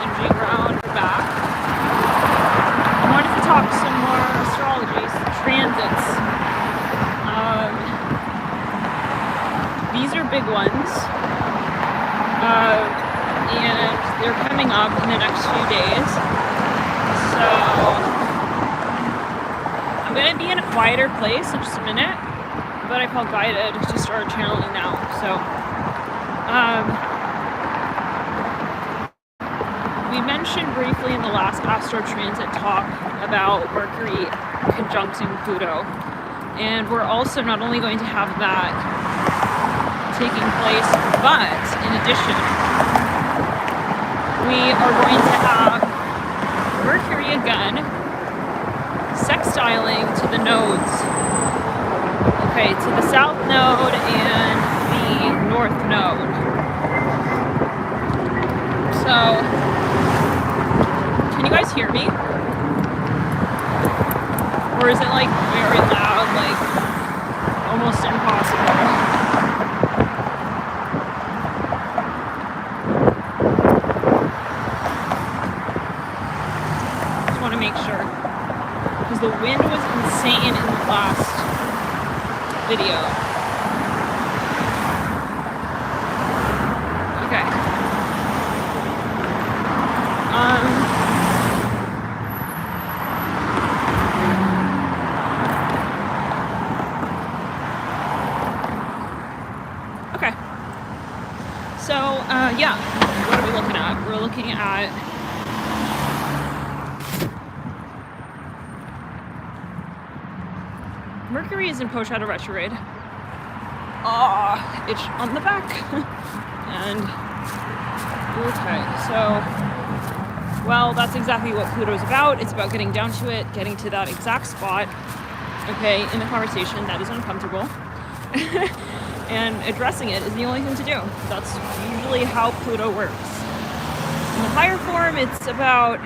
energy ground back. I wanted to talk some more astrology, transits. These are big ones, and they're coming up in the next few days. So I'm going to be in a quieter place in just a minute, but I felt guided to start channeling now. So we mentioned briefly in the last astro transit talk about Mercury conjuncting Pluto, and we're also not only going to have that taking place, but in addition, we are going to have Mercury again sextiling to the nodes. Okay, to the south node and the north node. So, can you guys hear me? Or is it like very loud, like almost impossible? Make sure, because the wind was insane in the last video. Okay. Okay. So, yeah, what are we looking at? We're looking at Mercury is in post-shadow retrograde. Itch on the back. And, okay, so, well, that's exactly what Pluto's about. It's about getting down to it, getting to that exact spot, okay, in the conversation that is uncomfortable. And addressing it is the only thing to do. That's usually how Pluto works. In the higher form, it's about,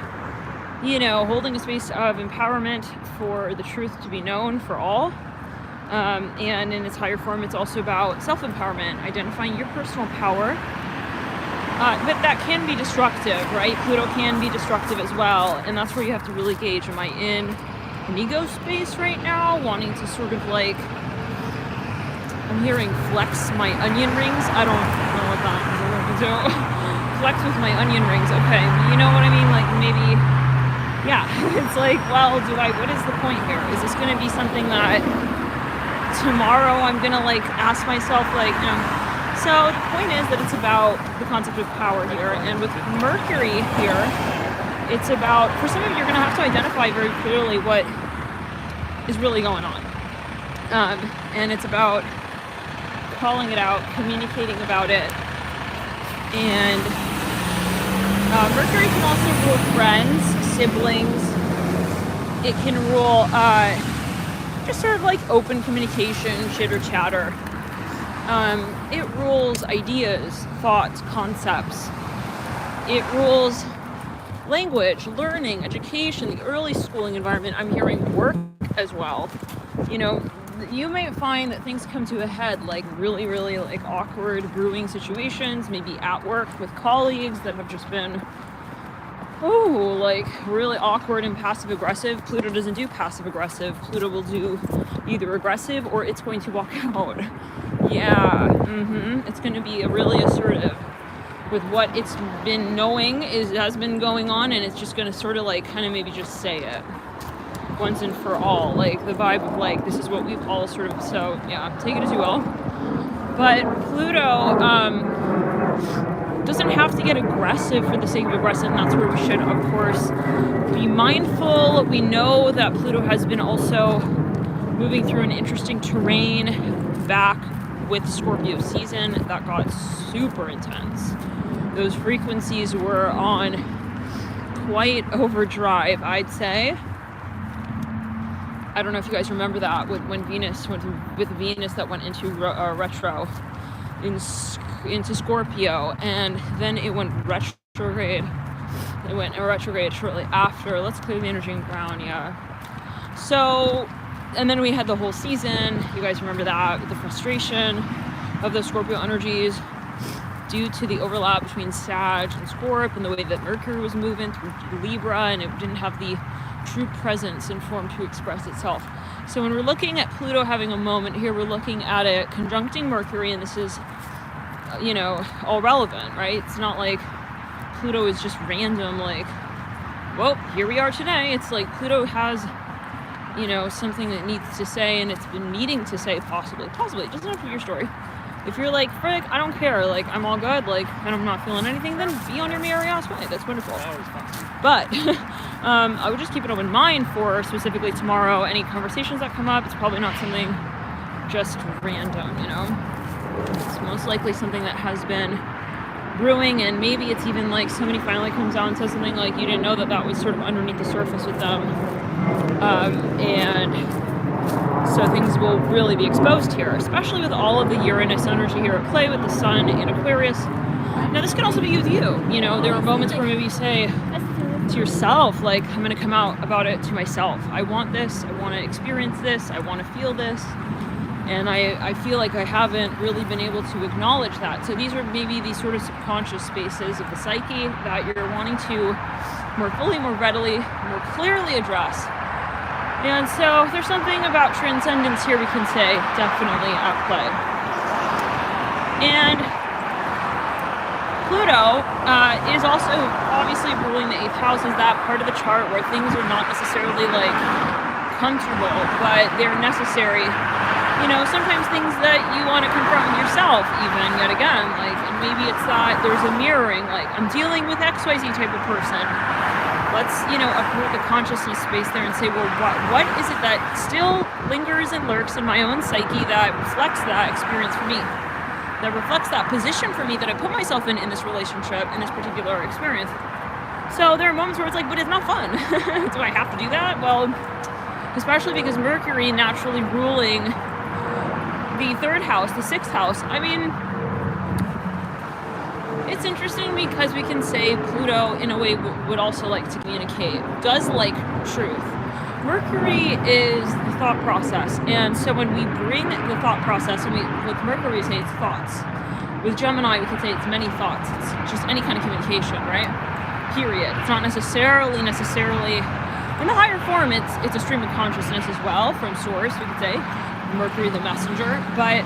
holding a space of empowerment for the truth to be known for all. And in its higher form, it's also about self-empowerment, identifying your personal power. But that can be destructive, right? Pluto can be destructive as well. And that's where you have to really gauge, am I in an ego space right now, wanting to sort of like, I'm hearing flex my onion rings. I don't know what that is going to do. Flex with my onion rings. Okay, you know what I mean? Like maybe, yeah, it's like, well, what is the point here? Is this going to be something that tomorrow I'm going to like ask myself like, so the point is that it's about the concept of power here. And with Mercury here, it's about, for some of you, you're going to have to identify very clearly what is really going on. And it's about calling it out, communicating about it. And Mercury can also rule friends, siblings. It can rule just sort of like open communication, chitter chatter. It rules ideas, thoughts, concepts. It rules language, learning, education, the early schooling environment. I'm hearing work as well. You may find that things come to a head like really, really like awkward brewing situations, maybe at work with colleagues that have just been, like really awkward and passive aggressive. Pluto doesn't do passive aggressive. Pluto will do either aggressive or it's going to walk out. Yeah, it's going to be really assertive with what it's been knowing has been going on, and it's just going to sort of like kind of maybe just say it once and for all, like the vibe of like, this is what we've all sort of, so yeah, take it as you will. But Pluto doesn't have to get aggressive for the sake of aggressive, and that's where we should, of course, be mindful. We know that Pluto has been also moving through an interesting terrain back with Scorpio season that got super intense. Those frequencies were on quite overdrive, I'd say. I don't know if you guys remember that when Venus went with Venus that went into retro into Scorpio, and then it went retrograde. It went retrograde shortly after. Let's clear the energy and ground, yeah. So, and then we had the whole season. You guys remember that, the frustration of the Scorpio energies. due to the overlap between Sag and Scorp and the way that Mercury was moving through Libra, and it didn't have the true presence and form to express itself. So when we're looking at Pluto having a moment here, we're looking at it conjuncting Mercury, and this is, you know, all relevant, right? It's not like Pluto is just random, like, well, here we are today. It's like Pluto has, you know, something that it needs to say, and it's been needing to say, possibly. It doesn't have to be your story. If you're like, frick, I don't care, like, I'm all good, like, and I'm not feeling anything, then be on your merry ass way. That's wonderful. But I would just keep an open mind for specifically tomorrow, any conversations that come up. It's probably not something just random, you know. It's most likely something that has been brewing, and maybe it's even like somebody finally comes out and says something like you didn't know that was sort of underneath the surface with them. And so things will really be exposed here, especially with all of the Uranus energy here at play with the sun in Aquarius. Now this can also be with you. You know, there are moments where maybe you say to yourself, like, I'm going to come out about it to myself. I want this. I want to experience this. I want to feel this. And I feel like I haven't really been able to acknowledge that. So these are maybe these sort of subconscious spaces of the psyche that you're wanting to more fully, more readily, more clearly address. And so there's something about transcendence here we can say definitely at play. And Pluto is also obviously ruling the 8th house, is that part of the chart where things are not necessarily like comfortable, but they're necessary. You know, sometimes things that you want to confront with yourself, even yet again, like, and maybe it's that there's a mirroring, like, I'm dealing with XYZ type of person. Let's, you know, uproot the consciousness space there and say, well, what is it that still lingers and lurks in my own psyche that reflects that experience for me? That reflects that position for me that I put myself in this relationship, in this particular experience. So there are moments where it's like, but it's not fun. Do I have to do that? Well, especially because Mercury naturally ruling the 3rd house, the 6th house. I mean, it's interesting because we can say Pluto in a way would also like to communicate, does like truth. Mercury is the thought process, and so when we bring the thought process, and with Mercury we say it's thoughts. With Gemini we could say it's many thoughts. It's just any kind of communication, right? Period. It's not necessarily in the higher form. It's a stream of consciousness as well from source, we could say. Mercury the messenger, but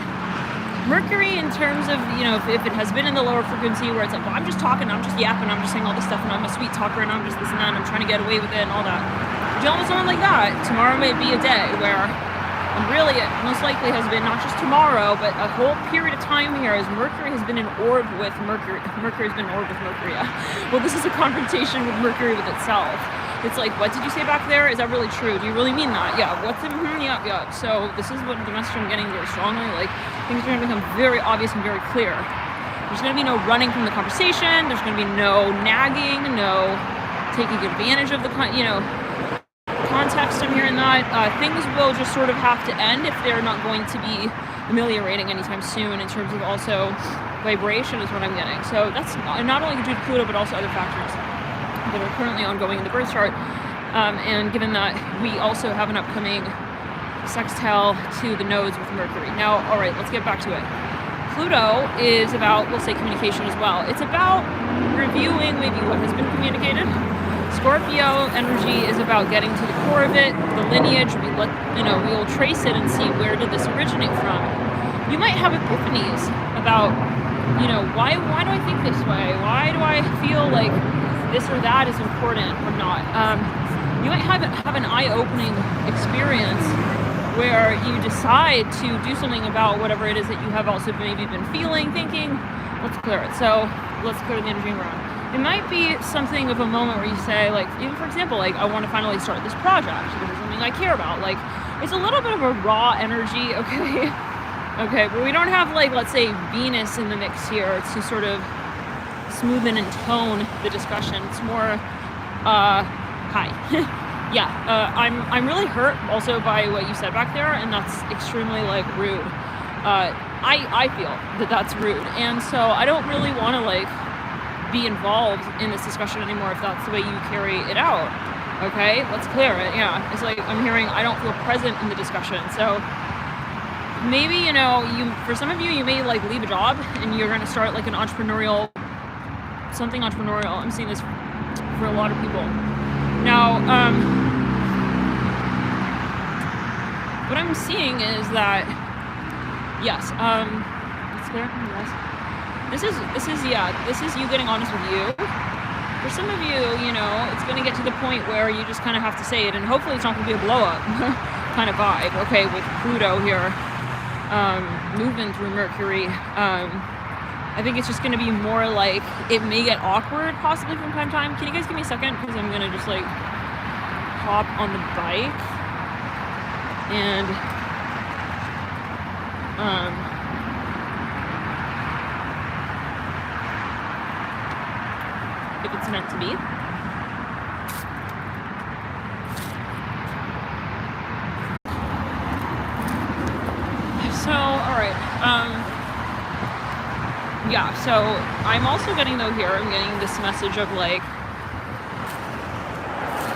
Mercury in terms of, you know, if it has been in the lower frequency where it's like, well, I'm just talking, I'm just yapping, I'm just saying all this stuff, and I'm a sweet talker, and I'm just this and that, and I'm trying to get away with it and all that. If you're dealing with someone like that, tomorrow may be a day where, and really it most likely has been not just tomorrow, but a whole period of time here as Mercury has been in orb with Mercury. Mercury's been in orb with Mercury. Well, this is a confrontation with Mercury with itself. It's like, what did you say back there? Is that really true? Do you really mean that? Yeah. What's it? Yeah. So this is what the message I'm getting very strongly. Like, things are going to become very obvious and very clear. There's going to be no running from the conversation. There's going to be no nagging, no taking advantage of the, context I'm hearing that. Things will just sort of have to end if they're not going to be ameliorating anytime soon in terms of also vibration is what I'm getting. So that's not only due to Pluto, but also other factors that are currently ongoing in the birth chart, and given that we also have an upcoming sextile to the nodes with Mercury. Now, all right, let's get back to it. Pluto is about, we'll say, communication as well. It's about reviewing maybe what has been communicated. Scorpio energy is about getting to the core of it, the lineage. We'll trace it and see where did this originate from. You might have epiphanies about, why do I think this way? Why do I feel like this or that is important or not? You might have an eye-opening experience where you decide to do something about whatever it is that you have also maybe been feeling, thinking. Let's clear it. So let's clear the energy around. It might be something of a moment where you say, like, even for example, like, I want to finally start this project because it's something I care about. Like, it's a little bit of a raw energy, okay? Okay, but we don't have, like, let's say Venus in the mix here to sort of smoothen and tone the discussion. It's more, hi. Yeah, I'm really hurt also by what you said back there, and that's extremely, like, rude. I feel that that's rude, and so I don't really want to, like, be involved in this discussion anymore if that's the way you carry it out. Okay, let's clear it. Yeah, it's like I'm hearing I don't feel present in the discussion, so maybe, you know, for some of you, you may like leave a job and you're going to start like an entrepreneurial, something entrepreneurial. I'm seeing this for a lot of people. Now, what I'm seeing is that, yes, it's clear, yes. This is you getting honest with you. For some of you, you know, it's going to get to the point where you just kind of have to say it, and hopefully it's not going to be a blow up kind of vibe, okay, with Pluto here, moving through Mercury. I think it's just going to be more like, it may get awkward possibly from time to time. Can you guys give me a second? Because I'm going to just like hop on the bike and if it's meant to be. So, all right. Yeah, so I'm also getting, though, here, I'm getting this message of, like,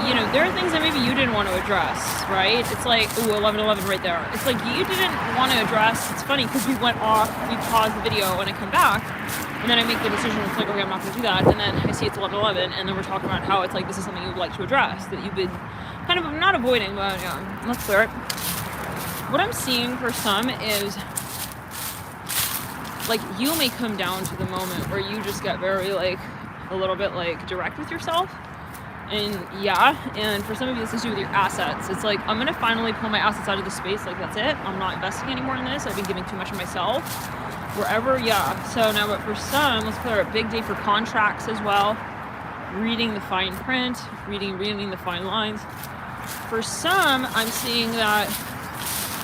you know, there are things that maybe you didn't want to address, right? It's like, ooh, 11:11 right there. It's like you didn't want to address. It's funny because we went off, we paused the video, and I come back, and then I make the decision, it's like, okay, I'm not going to do that, and then I see it's 11:11, and then we're talking about how it's like, this is something you'd like to address, that you've been kind of not avoiding, but yeah, let's clear it. What I'm seeing for some is, like, you may come down to the moment where you just get very, like, a little bit, like, direct with yourself. And yeah, and for some of you, this is to do with your assets. It's like, I'm going to finally pull my assets out of the space. Like, that's it. I'm not investing anymore in this. I've been giving too much of myself. Wherever, yeah. So now, but for some, let's clear a big day for contracts as well. Reading the fine print, reading the fine lines. For some, I'm seeing that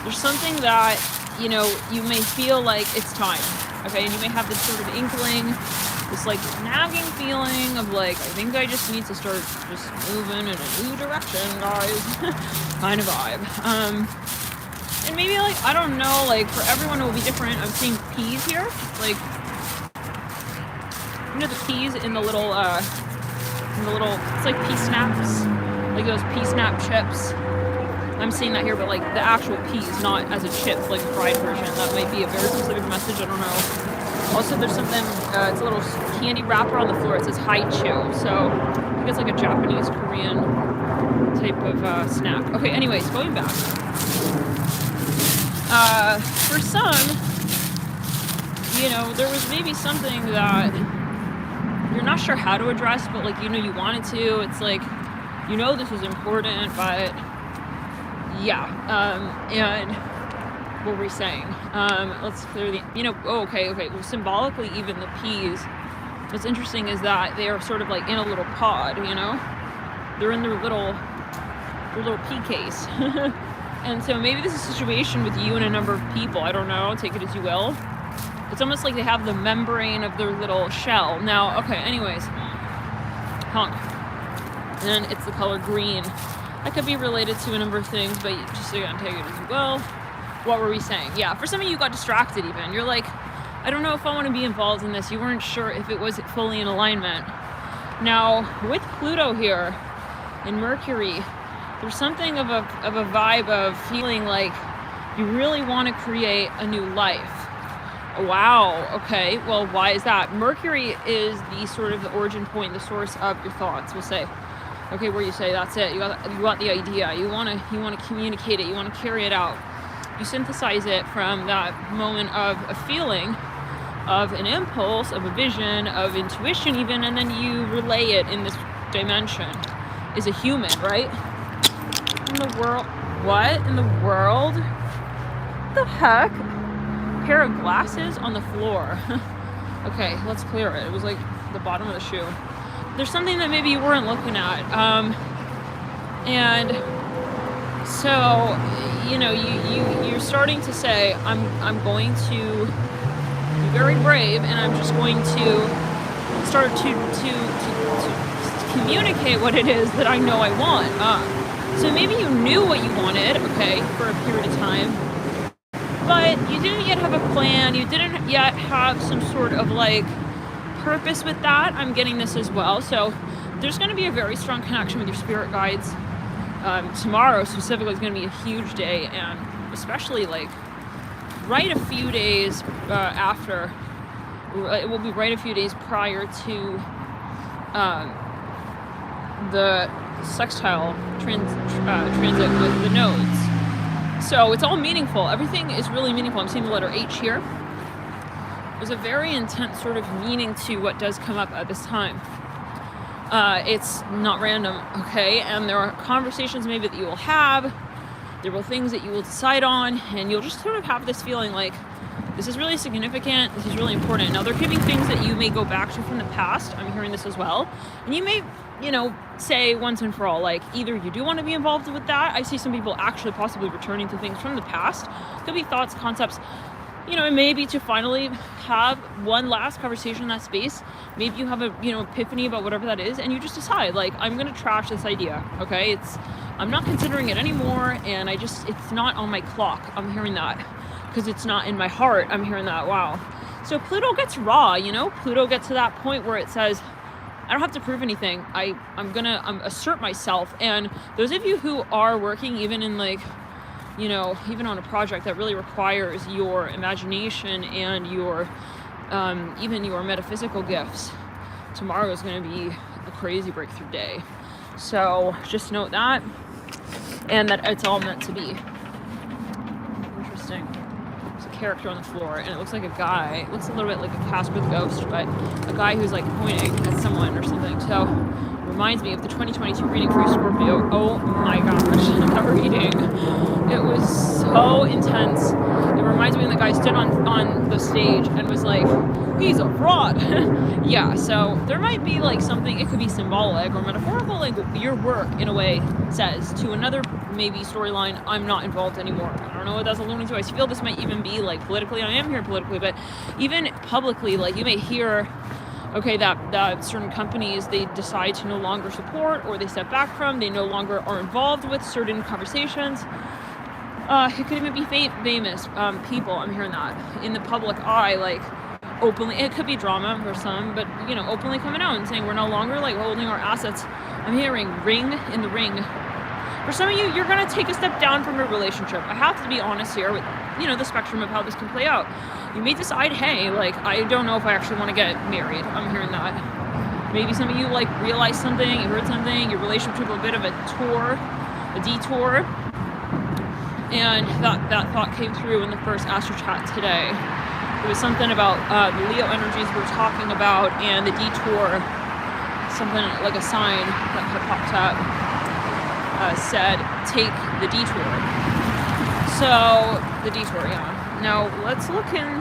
there's something that, you know, you may feel like it's time. Okay, and you may have this sort of inkling, this like nagging feeling of like, I think I just need to start just moving in a new direction, guys, kind of vibe. And maybe like, I don't know, like for everyone it will be different. I'm seeing peas here, like, you know, the peas in the little, it's like pea snaps, like those pea snap chips. I'm seeing that here, but like the actual peas, not as a chip, like a fried version. That might be a very specific message, I don't know. Also, there's something, it's a little candy wrapper on the floor. It says haichu, so I think it's like a Japanese, Korean type of snack. Okay, anyways, going back. For some, you know, there was maybe something that you're not sure how to address, but like, you know, you wanted to. It's like, you know, this is important, but yeah, and what were we saying? Let's clear the, you know, okay. Well, symbolically, even the peas, what's interesting is that they are sort of like in a little pod, you know? They're in their little pea case. And so maybe this is a situation with you and a number of people. I don't know, take it as you will. It's almost like they have the membrane of their little shell. Now, okay, anyways. Honk. And it's the color green. That could be related to a number of things, but just again, take it as you will. What were we saying? Yeah, for some of you got distracted even. You're like, I don't know if I want to be involved in this. You weren't sure if it was fully in alignment. Now, with Pluto here in Mercury, there's something of a vibe of feeling like you really want to create a new life. Wow, okay, well, why is that? Mercury is the sort of the origin point, the source of your thoughts, we'll say. Okay, where you say, that's it, you got the idea, you want to communicate it, you want to carry it out. You synthesize it from that moment of a feeling, of an impulse, of a vision, of intuition even, and then you relay it in this dimension. Is a human, right? In the world, what in the world? What the heck? A pair of glasses on the floor. Okay, let's clear it. It was like the bottom of the shoe. There's something that maybe you weren't looking at. And so, you know, you're starting to say, I'm going to be very brave, and I'm just going to start to communicate what it is that I know I want. So maybe you knew what you wanted, okay, for a period of time, but you didn't yet have a plan. You didn't yet have some sort of like purpose with that. I'm getting this as well. So there's going to be a very strong connection with your spirit guides. Tomorrow specifically is going to be a huge day, and especially like right a few days after. It will be right a few days prior to the sextile transit with the nodes. So it's all meaningful. Everything is really meaningful. I'm seeing the letter H here. There's a very intense sort of meaning to what does come up at this time. It's not random, okay? And there are conversations maybe that you will have. There will things that you will decide on, and you'll just sort of have this feeling like, this is really significant, this is really important. Now, there could be things that you may go back to from the past. I'm hearing this as well. And you may, say once and for all, like, either you do want to be involved with that. I see some people actually possibly returning to things from the past. Could be thoughts, concepts, it may be to finally have one last conversation in that space. Maybe you have a, epiphany about whatever that is, and you just decide, like, I'm going to trash this idea, okay? I'm not considering it anymore, and it's not on my clock. I'm hearing that. Because it's not in my heart. I'm hearing that. Wow. So Pluto gets raw, Pluto gets to that point where it says, I don't have to prove anything. I'm gonna assert myself. And those of you who are working even in even on a project that really requires your imagination and your even your metaphysical gifts, tomorrow is going to be a crazy breakthrough day. So just note that, and that it's all meant to be. Interesting. There's a character on the floor, and it looks like a guy. It looks a little bit like a Casper the Ghost, but a guy who's like pointing at someone or something. So reminds me of the 2022 reading for Scorpio. Oh my gosh, that reading. It was so intense. It reminds me when the guy stood on the stage and was like, he's a fraud. Yeah, so there might be like something, it could be symbolic or metaphorical, like your work in a way says to another maybe storyline, I'm not involved anymore. I don't know what that's alluding to. I feel this might even be like politically, I am here politically, but even publicly, like you may hear, okay, that certain companies, they decide to no longer support, or they step back from, they no longer are involved with certain conversations. It could even be famous people, I'm hearing that, in the public eye, like openly, it could be drama for some, but openly coming out and saying we're no longer like holding our assets. I'm hearing ring in the ring. For some of you, you're going to take a step down from your relationship. I have to be honest here with, the spectrum of how this can play out. You may decide, hey, like, I don't know if I actually want to get married. I'm hearing that. Maybe some of you, like, realized something, you heard something, your relationship took a bit of a detour. And that thought came through in the first Astro Chat today. It was something about the Leo energies we were talking about, and the detour, something like a sign that had popped up. Said, take the detour. So, the detour, yeah. Now, let's look in.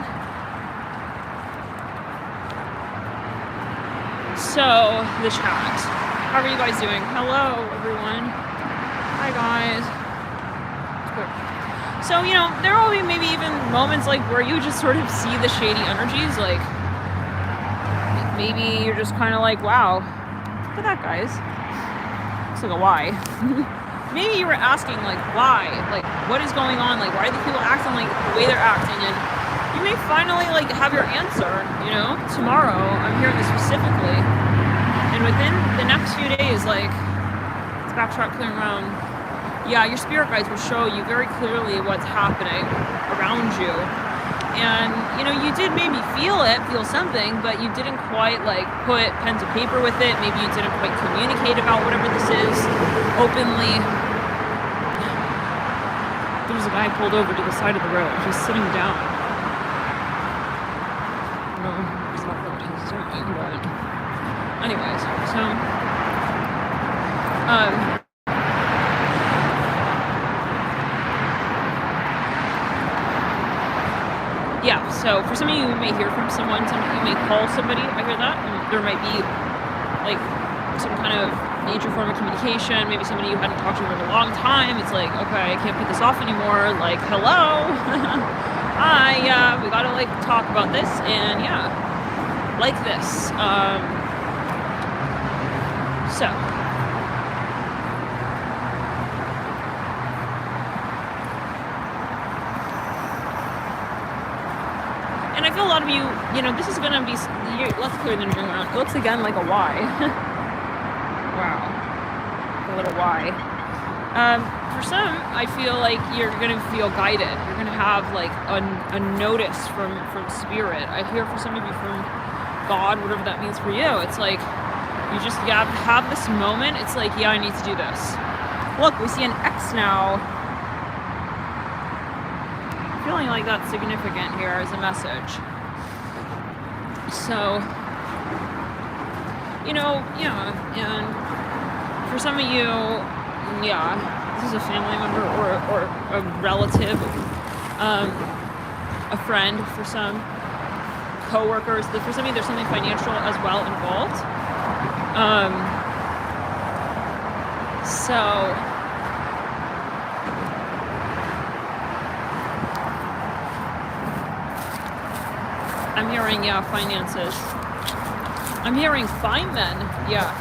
So, the chat. How are you guys doing? Hello, everyone. Hi, guys. So, there will be maybe even moments like where you just sort of see the shady energies, like maybe you're just kind of like, wow, look at that, guys. Looks like a Y. Maybe you were asking, like, why? Like, what is going on? Like, why are these people acting like the way they're acting? And you may finally, like, have your answer, tomorrow. I'm hearing this specifically. And within the next few days, like, let's backtrack clearing around. Yeah, your spirit guides will show you very clearly what's happening around you. And, you did maybe feel something, but you didn't quite, like, put pen to paper with it. Maybe you didn't quite communicate about whatever this is openly. There was a guy pulled over to the side of the road, just sitting down. I don't know exactly what he's doing, but anyways, so, yeah, so for some of you may hear from someone, some of you may call somebody, I hear that, and there might be, like, some kind of major form of communication, maybe somebody you hadn't talked to in a long time, it's like, okay, I can't put this off anymore, like, hello, hi, yeah, we gotta, like, talk about this, and yeah, like this, so, and I feel a lot of you, this is gonna be, let's clear the ring around, it looks again like a Y. Wow. A little Y. For some, I feel like you're gonna feel guided. You're gonna have like a notice from spirit. I hear for some of you from God, whatever that means for you. It's like you just have this moment. It's like, yeah, I need to do this. Look, we see an X now. Feeling like that's significant here as a message. So, you know, yeah, and for some of you, yeah, this is a family member or a relative, a friend for some, co-workers. For some of you, there's something financial as well involved. So I'm hearing, yeah, finances. I'm hearing fine men, yeah.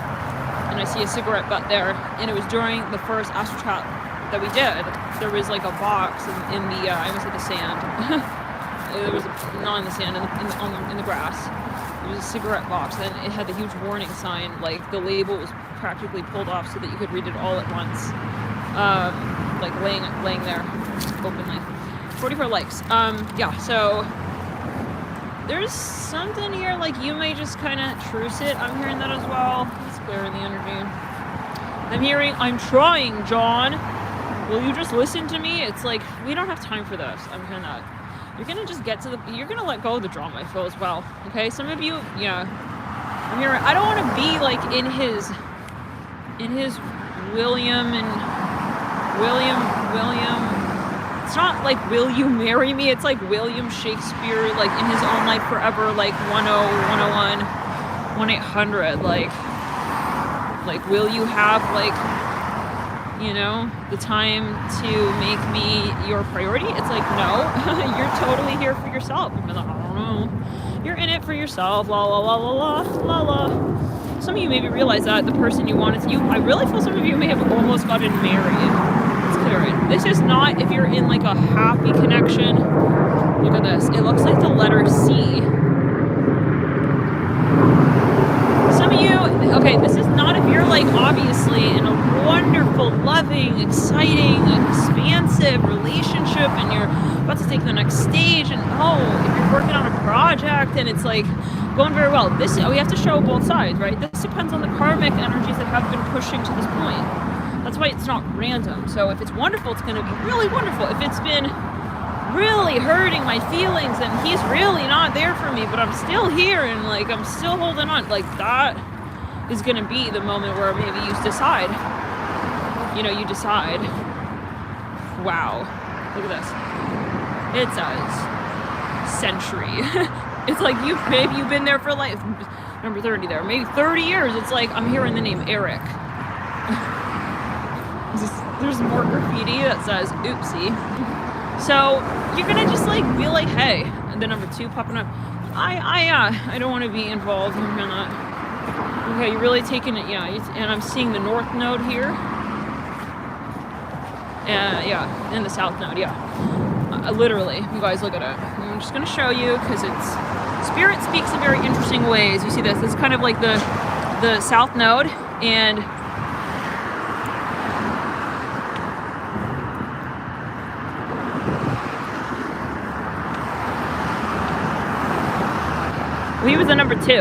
And I see a cigarette butt there. And it was during the first astral chat that we did. There was like a box in the, I almost said the sand. There was not in the sand, in the grass. It was a cigarette box, and it had the huge warning sign. Like the label was practically pulled off so that you could read it all at once. Like laying there openly. 44 likes. Yeah, so there's something here, like you may just kind of truce it. I'm hearing that as well. It's clear in the energy. I'm hearing, I'm trying, John. Will you just listen to me? It's like, we don't have time for this. I'm hearing that. You're going to just get to you're going to let go of the drama, I feel, as well. Okay? Some of you, yeah. I'm hearing, I don't want to be like in his William. It's not like, will you marry me? It's like William Shakespeare, like in his own life forever, like 101, 1-800, like will you have, like, you know, the time to make me your priority? It's like, no, you're totally here for yourself. I don't know. You're in it for yourself. La la la la la la la. Some of you maybe realize that the person you wanted to, I really feel some of you may have almost gotten married. This is not if you're in like a happy connection. Look at this. It looks like the letter C. Some of you, okay, this is not if you're like obviously in a wonderful, loving, exciting, expansive relationship and you're about to take the next stage, and if you're working on a project and it's like going very well. We have to show both sides, right? This depends on the karmic energies that have been pushing to this point. That's why it's not random. So if it's wonderful, it's going to be really wonderful. If it's been really hurting my feelings and he's really not there for me, but I'm still here and like I'm still holding on, like that is going to be the moment where maybe you decide. You know, you decide. Wow. Look at this. It says century. It's like maybe you've been there for like number 30 there, maybe 30 years. It's like I'm hearing the name Eric. There's more graffiti that says oopsie. So you're gonna just like be like, hey, and then number 2 popping up. I don't want to be involved in that. Okay, you're really taking it, yeah. And I'm seeing the north node here. Yeah, and the south node, yeah. Literally, you guys look at it. I'm just gonna show you because it's spirit speaks in very interesting ways. You see this? It's kind of like the south node, and he was the number 2.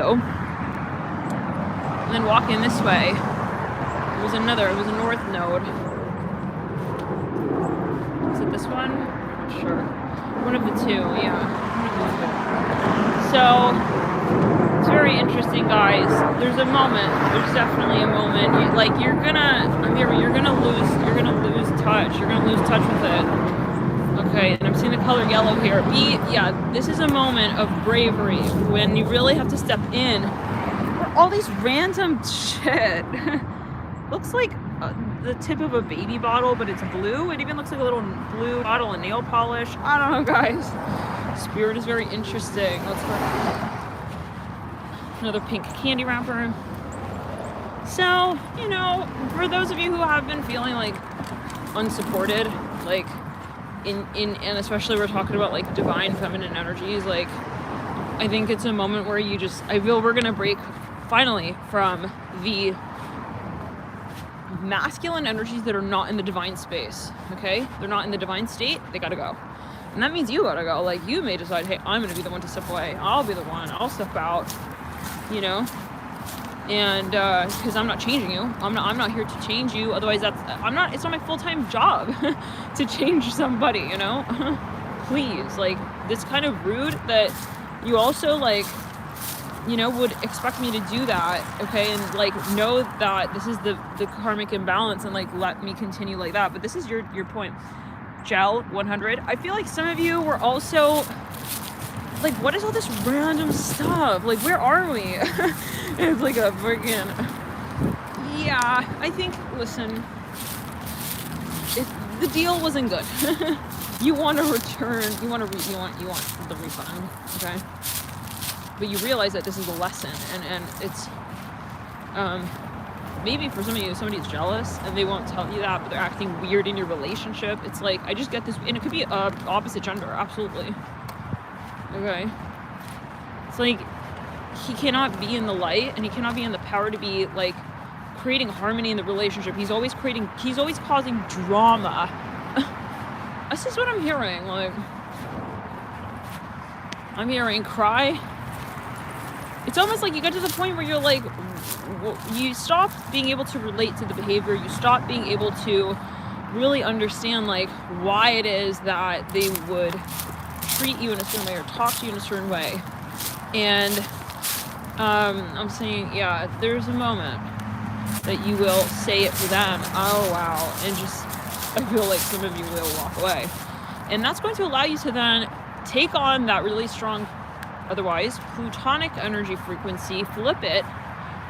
And then walking this way, it was a north node. Is it this one? Not sure. One of the 2, yeah. So, it's very interesting, guys. There's a moment. There's definitely a moment. You're gonna lose touch. You're gonna lose touch with it. Okay, and I'm seeing the color yellow here. This is a moment of bravery when you really have to step in. All these random shit. Looks like the tip of a baby bottle, but it's blue. It even looks like a little blue bottle of nail polish. I don't know, guys. Spirit is very interesting. Let's go. Another pink candy wrapper. So, you know, for those of you who have been feeling like unsupported, like and especially we're talking about like divine feminine energies, like I think it's a moment where I feel we're gonna break finally from the masculine energies that are not in the divine space, okay? They're not in the divine state, they gotta go. And that means you gotta go. Like, you may decide, hey, I'm gonna be the one to step away. I'll be the one. I'll step out, you know? And because I'm not changing you. I'm not here to change you. Otherwise, it's not my full-time job to change somebody, you know? Please, like, this kind of rude that you also, like, you know, would expect me to do that, okay? And, like, know that this is the karmic imbalance and, like, let me continue like that. But this is your point. Gel 100. I feel like some of you were also like, what is all this random stuff? Like, where are we? It's like a freaking, yeah, I think, listen, the deal wasn't good. You want to return, you want the refund, okay? But you realize that this is a lesson, and it's, maybe for some of you, somebody's jealous and they won't tell you that, but they're acting weird in your relationship. It's like, I just get this, and it could be opposite gender, absolutely. Okay. It's like, he cannot be in the light, and he cannot be in the power to be, like, creating harmony in the relationship. He's always causing drama. This is what I'm hearing. Like, I'm hearing cry. It's almost like you get to the point where you're like, you stop being able to relate to the behavior. You stop being able to really understand, like, why it is that they would treat you in a certain way or talk to you in a certain way. And I'm saying, yeah, there's a moment that you will say it for them. Oh, wow. And just, I feel like some of you will walk away. And that's going to allow you to then take on that really strong, otherwise, plutonic energy frequency, flip it,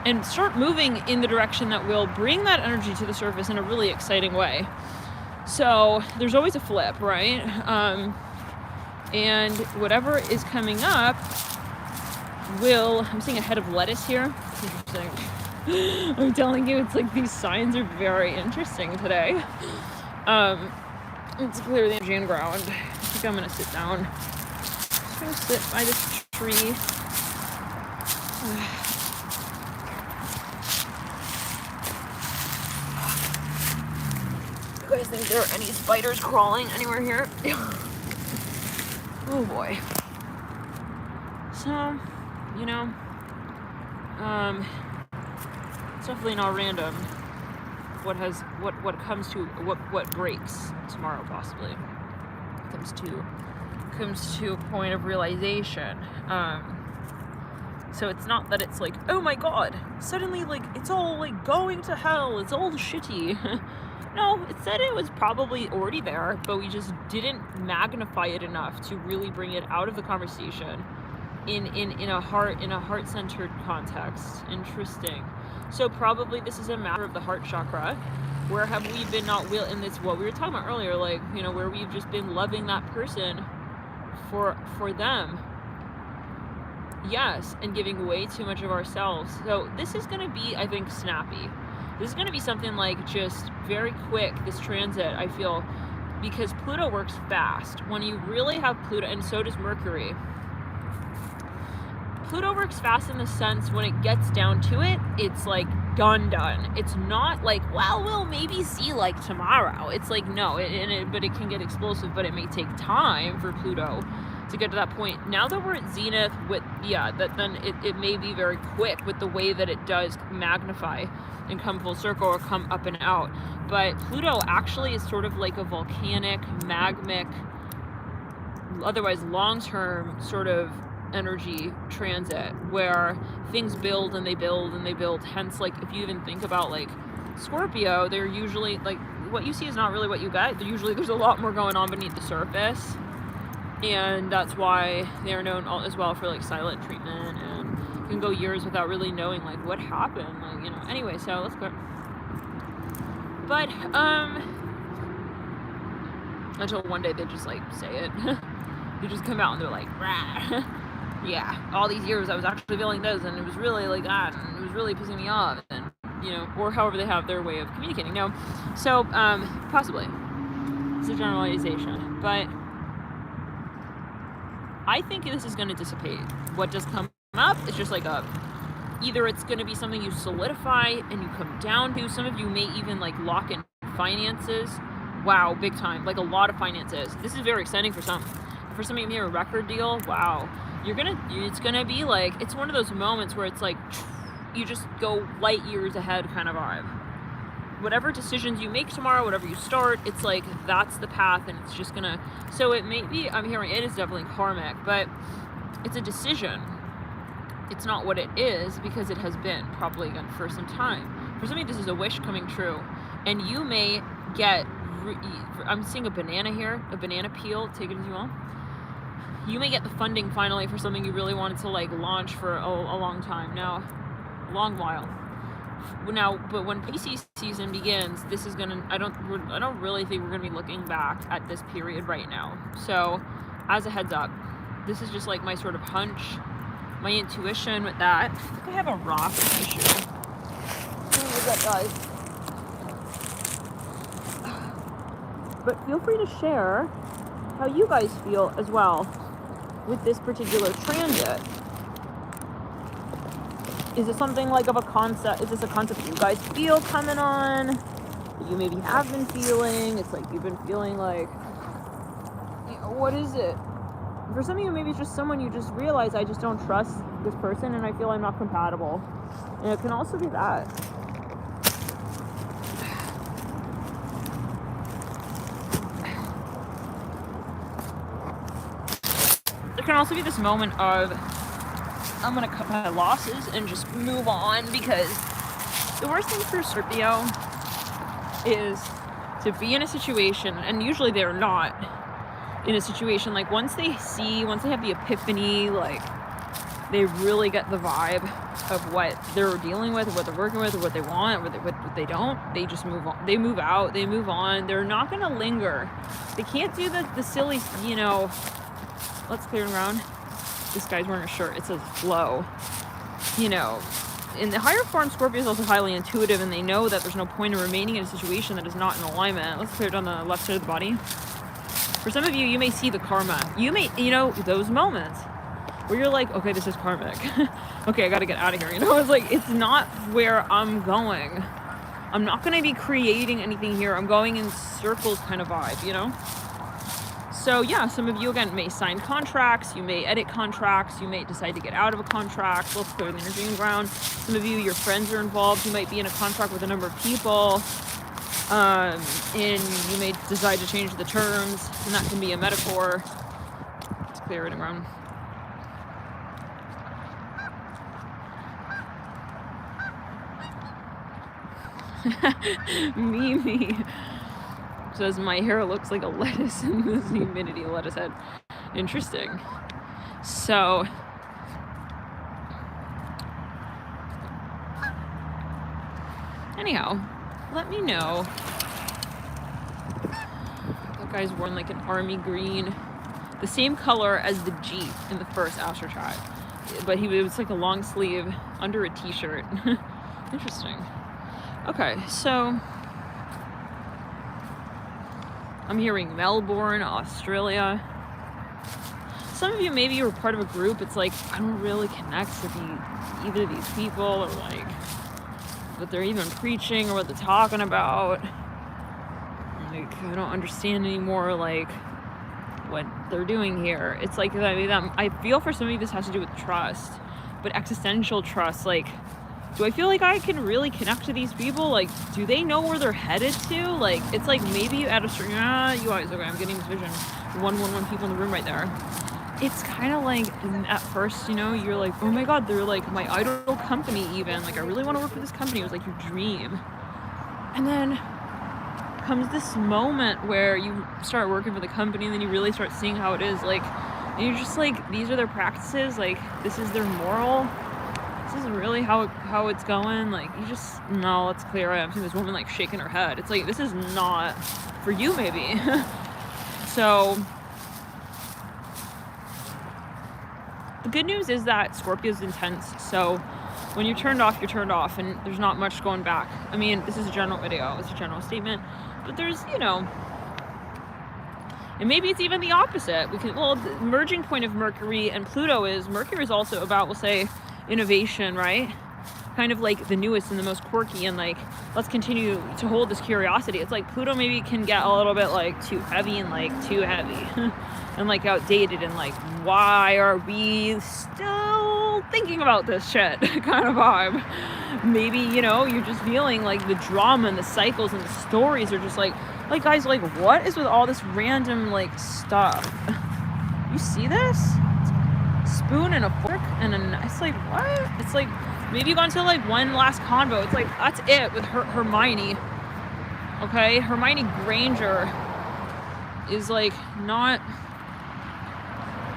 and start moving in the direction that will bring that energy to the surface in a really exciting way. So there's always a flip, right? And whatever is coming up I'm seeing a head of lettuce here. It's interesting. I'm telling you, it's like these signs are very interesting today. It's clearly energy and ground. I think I'm gonna sit down. Just gonna sit by this tree. You guys think there are any spiders crawling anywhere here? Oh boy. So, you know, it's definitely not random what breaks tomorrow, possibly comes to a point of realization. So it's not that it's like, oh my god, suddenly, like, it's all like going to hell, it's all shitty. No, it said it was probably already there, but we just didn't magnify it enough to really bring it out of the conversation in a heart-centered context. Interesting. So probably this is a matter of the heart chakra. Where have we been not will, and it's what we were talking about earlier, like, you know, where we've just been loving that person for them. Yes, and giving way too much of ourselves. So this is going to be, I think, snappy. This is going to be something like just very quick, this transit, I feel, because Pluto works fast. When you really have Pluto, and so does Mercury. Pluto works fast in the sense when it gets down to it, it's like done. It's not like, well, we'll maybe see like tomorrow. It's like, no, but it can get explosive, but it may take time for Pluto to get to that point. Now that we're at zenith then it may be very quick with the way that it does magnify and come full circle or come up and out. But Pluto actually is sort of like a volcanic, magmic, otherwise long-term sort of energy transit where things build and they build and they build. Hence, like, if you even think about like Scorpio, they're usually like, what you see is not really what you get. There's a lot more going on beneath the surface, and that's why they are known as well for like silent treatment and can go years without really knowing like what happened, like, you know. Anyway, so let's go. But until one day they just like say it. They just come out and they're like, rah. Yeah, all these years I was actually feeling this, and it was really like that, and it was really pissing me off, and, you know, or however they have their way of communicating. No, so possibly it's a generalization, but I think this is going to dissipate. What does come up is just like a Either it's going to be something you solidify and you come down to. Some of you may even like lock in finances. Wow, big time. Like a lot of finances. This is very exciting for some. For some of you, a record deal. Wow. It's gonna be like, it's one of those moments where it's like, you just go light years ahead kind of vibe. Whatever decisions you make tomorrow, whatever you start, it's like, that's the path, and it's just gonna, so it may be, I'm hearing it is definitely karmic, but it's a decision. It's not what it is, because it has been probably again for some time. For some of you, this is a wish coming true, and you may get, I'm seeing a banana here, a banana peel, take it as you will. You may get the funding finally for something you really wanted to like launch for a long time now, a long while. Now, but when Pisces season begins, this is gonna, I don't really think we're gonna be looking back at this period right now. So, as a heads up, this is just like my sort of hunch, my intuition with that. I think I have a rock issue. What was that, guys? But feel free to share how you guys feel as well with this particular transit. Is it something like of a concept? Is this a concept you guys feel coming on? That you maybe have been feeling? It's like you've been feeling like, you know, what is it? For some of you, maybe it's just someone you just realize, I just don't trust this person and I feel I'm not compatible. And it can also be that. There can also be this moment of, I'm going to cut my losses and just move on, because the worst thing for Scorpio is to be in a situation, and usually they're not in a situation, like once they have the epiphany, like they really get the vibe of what they're dealing with, or what they're working with, or what they want, or what they don't, they just move on. They move out, they move on. They're not going to linger. They can't do the silly, you know, let's clear around. This guy's wearing a shirt. It says flow. You know, in the higher form, Scorpio is also highly intuitive, and they know that there's no point in remaining in a situation that is not in alignment. Let's clear it on the left side of the body. For some of you, you may see the karma. You may, you know, those moments where you're like, okay, this is karmic. Okay, I got to get out of here. You know, it's like, it's not where I'm going. I'm not going to be creating anything here. I'm going in circles kind of vibe, you know? So yeah, some of you, again, may sign contracts, you may edit contracts, you may decide to get out of a contract. Let's clear the energy and ground. Some of you, your friends are involved. You might be in a contract with a number of people, and you may decide to change the terms, and that can be a metaphor. Let's clear it and ground. Mimi says, my hair looks like a lettuce in this humidity. Lettuce head. Interesting. So, anyhow, let me know. That guy's worn like an army green, the same color as the Jeep in the first Astro Chat, but it was like a long sleeve under a t-shirt. Interesting. Okay, so I'm hearing Melbourne, Australia. Some of you, maybe you were part of a group. It's like, I don't really connect with either of these people, or like what they're even preaching or what they're talking about. Like, I don't understand anymore, like, what they're doing here. It's like, I feel for some of you this has to do with trust, but existential trust. Like, do I feel like I can really connect to these people? Like, do they know where they're headed to? Like, it's like maybe at a certain, you guys, okay, I'm getting this vision. 111 people in the room right there. It's kind of like, at first, you know, you're like, oh my God, they're like my idol company even. Like, I really want to work for this company. It was like your dream. And then comes this moment where you start working for the company, and then you really start seeing how it is. Like, and you're just like, these are their practices. Like, this is their moral. This is really how it's going. Like, you just, no, let's clear it. I'm seeing this woman like shaking her head. It's like, this is not for you, maybe. So the good news is that Scorpio's intense. So when you're turned off, you're turned off, and there's not much going back. I mean, this is a general video. It's a general statement, but there's, you know, and maybe it's even the opposite. The merging point of Mercury and Pluto is, Mercury is also about, we'll say, innovation, right? kind of like the newest and the most quirky, and like let's continue to hold this curiosity. It's like Pluto maybe can get a little bit like too heavy and like too heavy and like outdated, and like why are we still thinking about this shit kind of vibe. Maybe, you know, you're just feeling like the drama and the cycles and the stories are just like guys, like what is with all this random like stuff? You see this? Spoon and a fork and it's like, what? It's like maybe you got into like one last convo. It's like that's it with Hermione. Okay, Hermione Granger is like not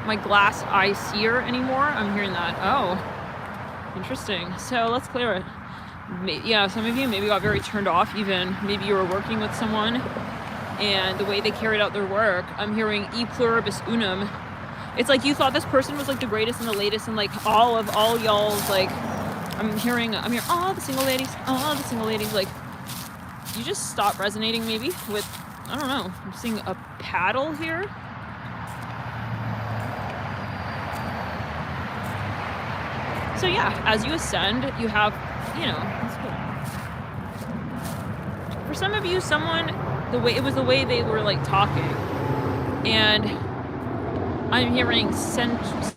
my glass eye seer anymore. I'm hearing that. Oh, interesting. So let's clear it. Yeah, some of you maybe got very turned off. Even maybe you were working with someone and the way they carried out their work. I'm hearing e pluribus unum. It's like you thought this person was like the greatest and the latest, and like all y'all's like, I'm hearing all the single ladies, like you just stop resonating maybe with, I don't know, I'm seeing a paddle here. So yeah, as you ascend, you have, you know, that's cool. For some of you, it was the way they were like talking, and I'm hearing centurions.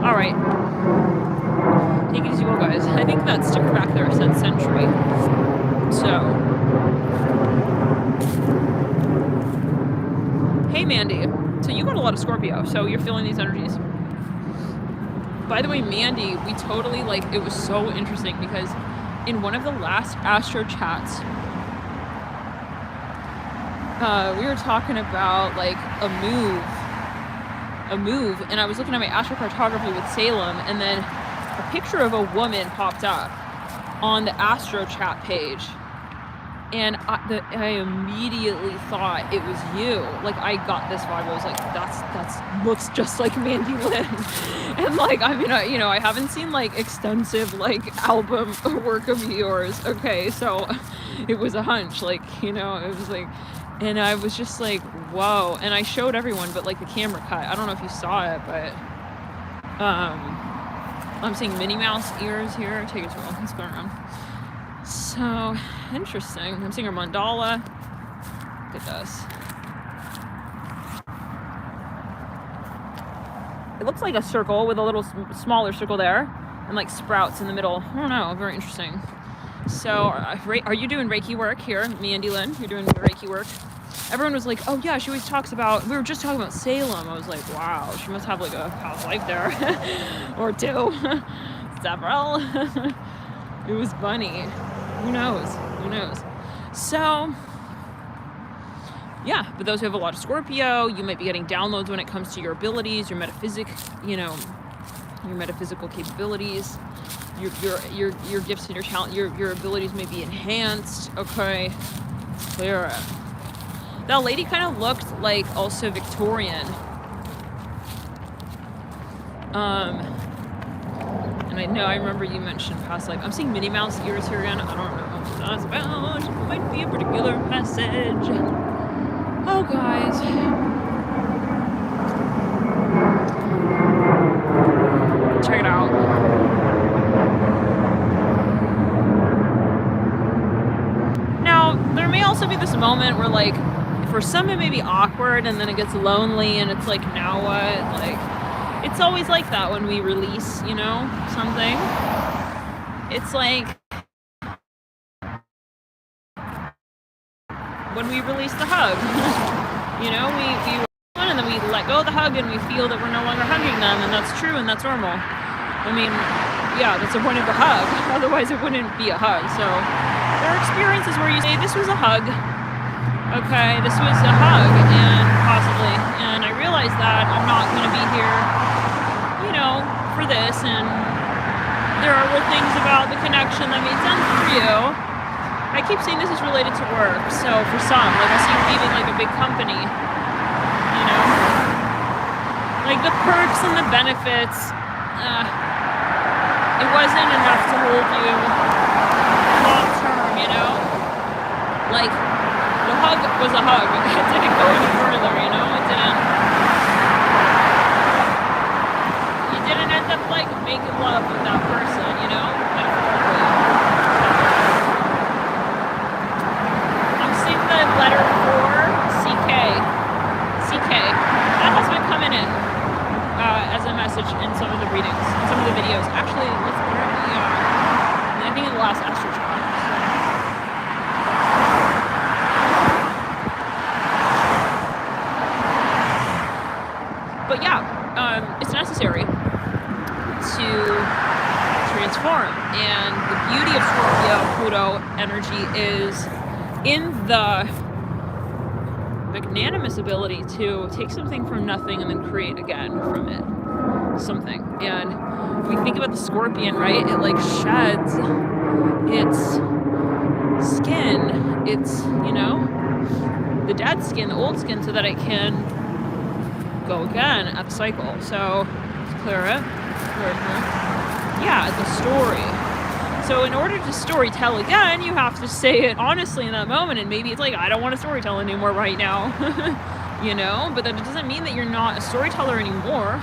All right. Take it as you will, guys. I think that sticker back there said century. So. Hey, Mandy. So you got a lot of Scorpio, so you're feeling these energies. By the way, Mandy, we totally, like, it was so interesting because in one of the last Astro chats, we were talking about like a move, and I was looking at my astrocartography with Salem, and then a picture of a woman popped up on the Astro chat page, and I immediately thought it was you. Like I got this vibe. I was like, that's looks just like Mandy Lynn. And like, I mean, I haven't seen like extensive like album work of yours. Okay, so it was a hunch. Like, you know, it was like. And I was just like, whoa. And I showed everyone, but like the camera cut. I don't know if you saw it, but I'm seeing Minnie Mouse ears here. Take it to her. What's going on? So interesting. I'm seeing her mandala. Look at this. It looks like a circle with a little smaller circle there and like sprouts in the middle. I don't know. Very interesting. So are you doing Reiki work here, Mandy Lynn? You're doing Reiki work. Everyone was like, oh yeah, she always talks about, we were just talking about Salem. I was like, wow, she must have like a past life there. Or two. Several. It was funny. Who knows? So, yeah, but those who have a lot of Scorpio, you might be getting downloads when it comes to your abilities, your metaphysical capabilities. Your gifts and your talent, your abilities may be enhanced. Okay, clear it. That lady kind of looked like also Victorian. And I remember you mentioned past life. I'm seeing Minnie Mouse ears here again. I don't know what that's about. It might be a particular message. Oh, guys. Check it out. Now, there may also be this moment where, like, for some it may be awkward and then it gets lonely and it's like, now what? Like, it's always like that when we release, you know, something. It's like when we release the hug. You know, we and then we let go of the hug and we feel that we're no longer hugging them, and that's true and that's normal. I mean, yeah, that's the point of the hug. Otherwise it wouldn't be a hug. So there are experiences where you say, this was a hug. Okay, this was a hug, and possibly, and I realized that I'm not going to be here, you know, for this, and there are things about the connection that made sense for you. I keep saying this is related to work, so for some, like I see you leaving like a big company, you know, like the perks and the benefits, it wasn't enough to hold you long term, you know, like, the hug was a hug. It didn't go any further, you know? It didn't. didn't end up like making love with that person, you know? I'm seeing the letter for CK. CK. That has been coming in as a message in some of the readings, in some of the videos. Actually, let's I think in the last Astro Chart. But yeah, it's necessary to transform. And the beauty of Scorpio Pluto energy is in the magnanimous ability to take something from nothing and then create again from it something. And when we think about the scorpion, right, it like sheds its skin, its, you know, the dead skin, the old skin, so that it can go again at the cycle. So let's clear it. Yeah, the story. So in order to story tell again, you have to say it honestly in that moment. And maybe it's like, I don't want to story tell anymore right now. You know, but that doesn't mean that you're not a storyteller anymore.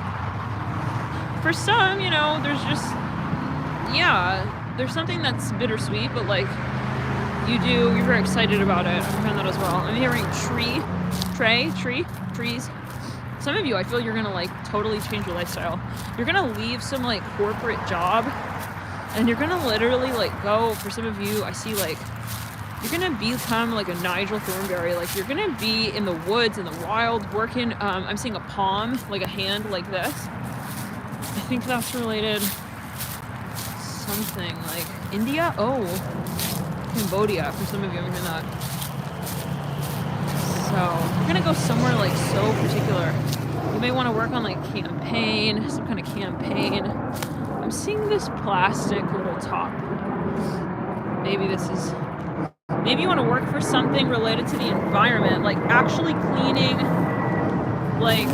For some, you know, there's just, yeah, there's something that's bittersweet, but like you're very excited about it. I found that as well. I'm hearing trees. Some of you, I feel you're gonna like totally change your lifestyle. You're gonna leave some like corporate job and you're gonna literally like go, for some of you, I see like, you're gonna become like a Nigel Thornberry. Like you're gonna be in the woods, in the wild, working, I'm seeing a palm, like a hand like this. I think that's related something like India. Oh, Cambodia, for some of you, I'm hearing that. So you're gonna go somewhere like so particular. You may want to work on like campaign, some kind of campaign. I'm seeing this plastic little top. Maybe you want to work for something related to the environment, like actually cleaning like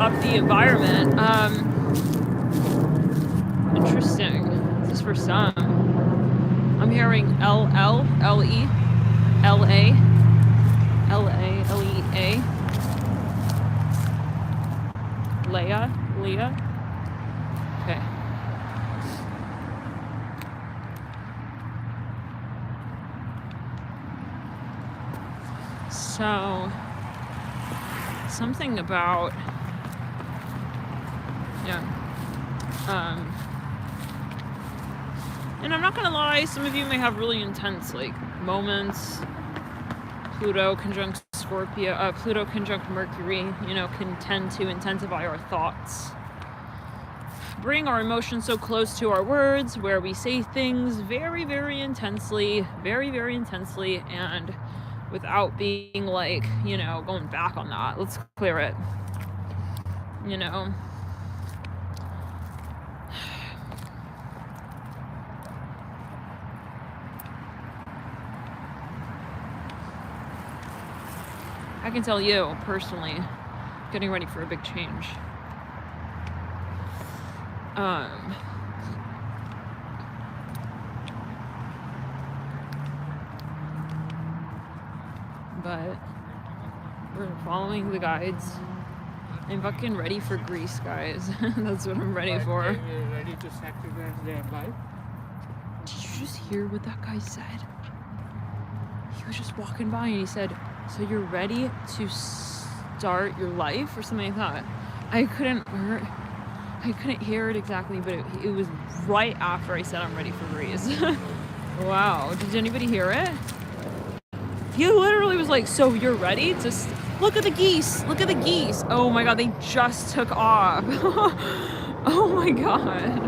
up the environment. Interesting. This is for some. I'm hearing L-E-A. Leah. Okay. So, something about, yeah. And I'm not gonna lie, some of you may have really intense like moments. Pluto conjunct Scorpio, Pluto conjunct Mercury, you know, can tend to intensify our thoughts. Bring our emotions so close to our words, where we say things very, very intensely, and without being like, you know, going back on that. Let's clear it. You know. I can tell you, personally, getting ready for a big change. But we're following the guides. I'm fucking ready for Greece, guys. That's what I'm ready for. You're ready to sacrifice their life? Did you just hear what that guy said? He was just walking by and he said, so you're ready to start your life or something like that. I couldn't hear it exactly, but it was right after I said I'm ready for Greece. Wow, did anybody hear it? He literally was like, so you're ready to look at the geese, oh my god, they just took off. Oh my god,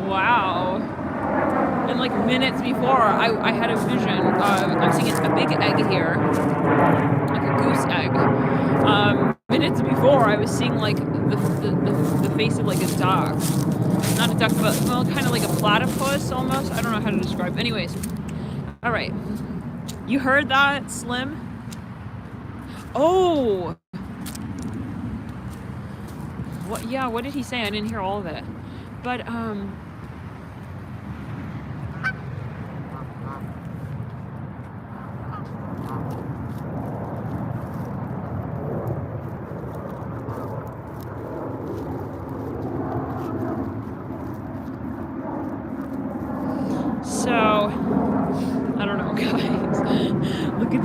wow. And like minutes before, I had a vision of, I'm seeing a big egg here, like a goose egg. Minutes before, I was seeing like the face of like a duck. Not a duck, but well, kind of like a platypus almost. I don't know how to describe. Anyways, all right. You heard that, Slim? Oh. What? Yeah. What did he say? I didn't hear all of it. But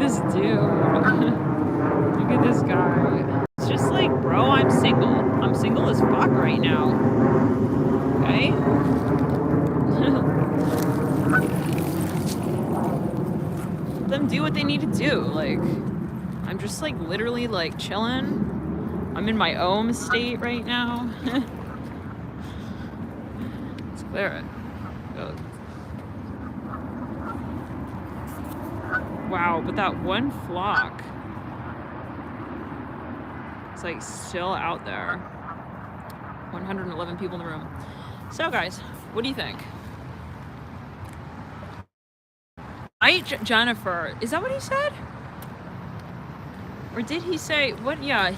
this dude. Look at this guy. It's just like, bro, I'm single. I'm single as fuck right now. Okay? Let them do what they need to do. Like, I'm just like literally like chilling. I'm in my own state right now. Let's clear it. Oh. Wow, but that one flock, it's like still out there. 111 people in the room. So guys, what do you think? Jennifer, is that what he said? Or did he say, what? Yeah,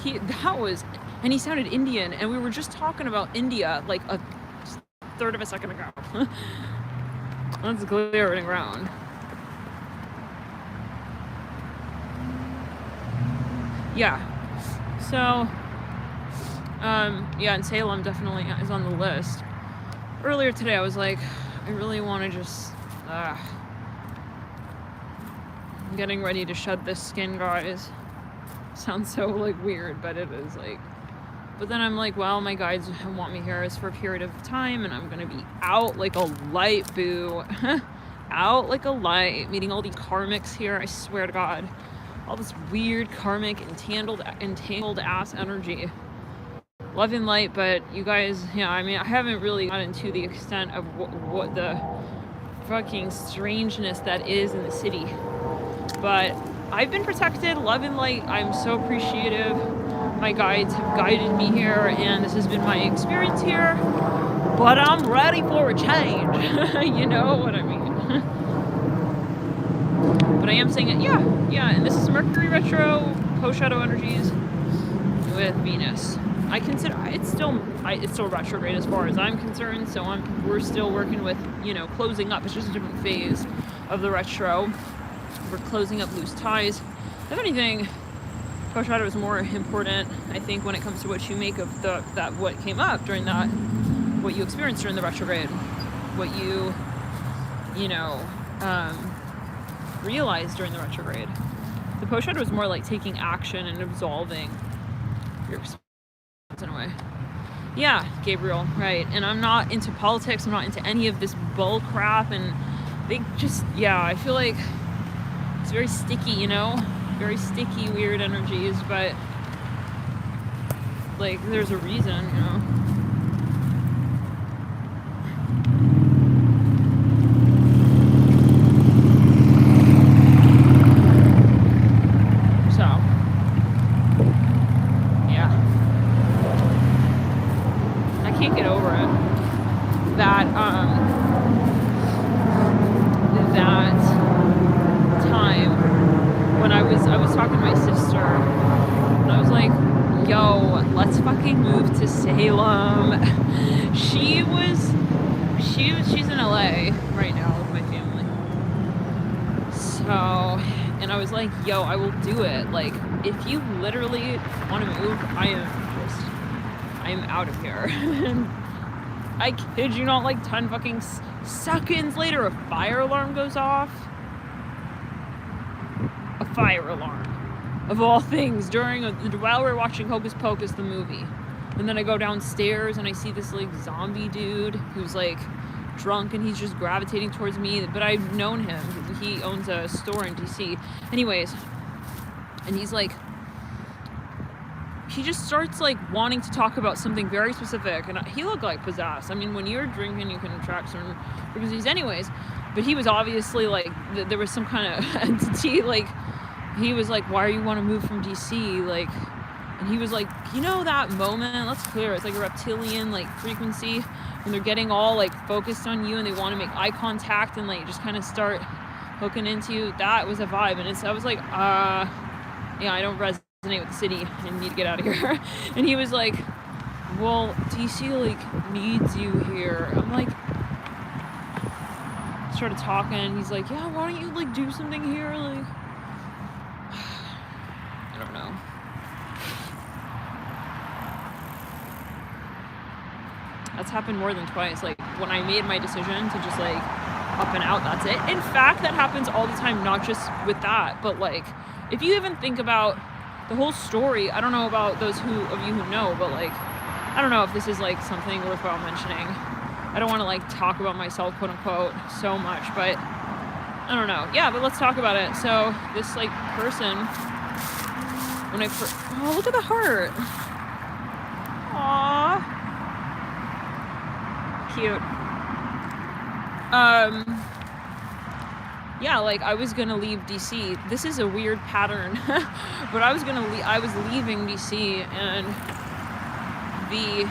that was, and he sounded Indian, and we were just talking about India like a third of a second ago. Let's clear it around. Yeah. So, yeah, and Salem definitely is on the list. Earlier today, I was like, I really want to just, I'm getting ready to shed this skin, guys. Sounds so, like, weird, but it is, like, but then I'm like, well, my guides want me here is for a period of time, and I'm gonna be out like a light, boo. Out like a light, meeting all these karmics here, I swear to God. All this weird karmic entangled ass energy. Love and light, but you guys, yeah, I mean, I haven't really gotten to the extent of what the fucking strangeness that is in the city. But I've been protected, love and light. I'm so appreciative. My guides have guided me here, and this has been my experience here. But I'm ready for a change. You know what I mean? But I am saying it, yeah, and this is Mercury retro, post-shadow energies with Venus. I consider it's still retrograde as far as I'm concerned, so we're still working with, you know, closing up. It's just a different phase of the retro. We're closing up loose ties. If anything, post-shadow is more important, I think, when it comes to what you make of what came up during that, what you experienced during the retrograde, what you know, realized during the retrograde. The post-shadow is more like taking action and absolving your experience in a way. Yeah, Gabriel, right. And I'm not into politics. I'm not into any of this bull crap. And they just, yeah, I feel like it's very sticky, you know? Very sticky, weird energies. But, like, there's a reason, you know? She's in LA right now with my family. So, and I was like, yo, I will do it. Like, if you literally want to move, I am out of here. And I kid you not, like 10 fucking seconds later, a fire alarm goes off. A fire alarm. Of all things, while we're watching Hocus Pocus, the movie. And then I go downstairs and I see this like zombie dude who's like drunk and he's just gravitating towards me. But I've known him. He owns a store in DC. Anyways, and he's like, he just starts like wanting to talk about something very specific. And he looked like possessed. I mean, when you're drinking, you can attract certain frequencies anyways. But he was obviously like, there was some kind of entity. Like, he was like, why do you want to move from DC? Like, and he was like, you know that moment, let's clear it. It's like a reptilian like frequency when they're getting all like focused on you and they want to make eye contact and like just kind of start hooking into you. That was a vibe. And I was like, yeah, I don't resonate with the city. I need to get out of here. And he was like, well, DC like needs you here. I'm like, started talking. He's like, yeah, why don't you like do something here? Like, I don't know. That's happened more than twice. Like when I made my decision to just like up and out, that's it. In fact, that happens all the time, not just with that, but like, if you even think about the whole story, I don't know about those of you who know, but like, I don't know if this is like something worthwhile mentioning. I don't want to like talk about myself, quote unquote, so much, but I don't know. Yeah, but let's talk about it. So this like person, when oh, look at the heart. Aww. Cute. Yeah, like I was gonna leave DC. This is a weird pattern, but I was leaving DC, and the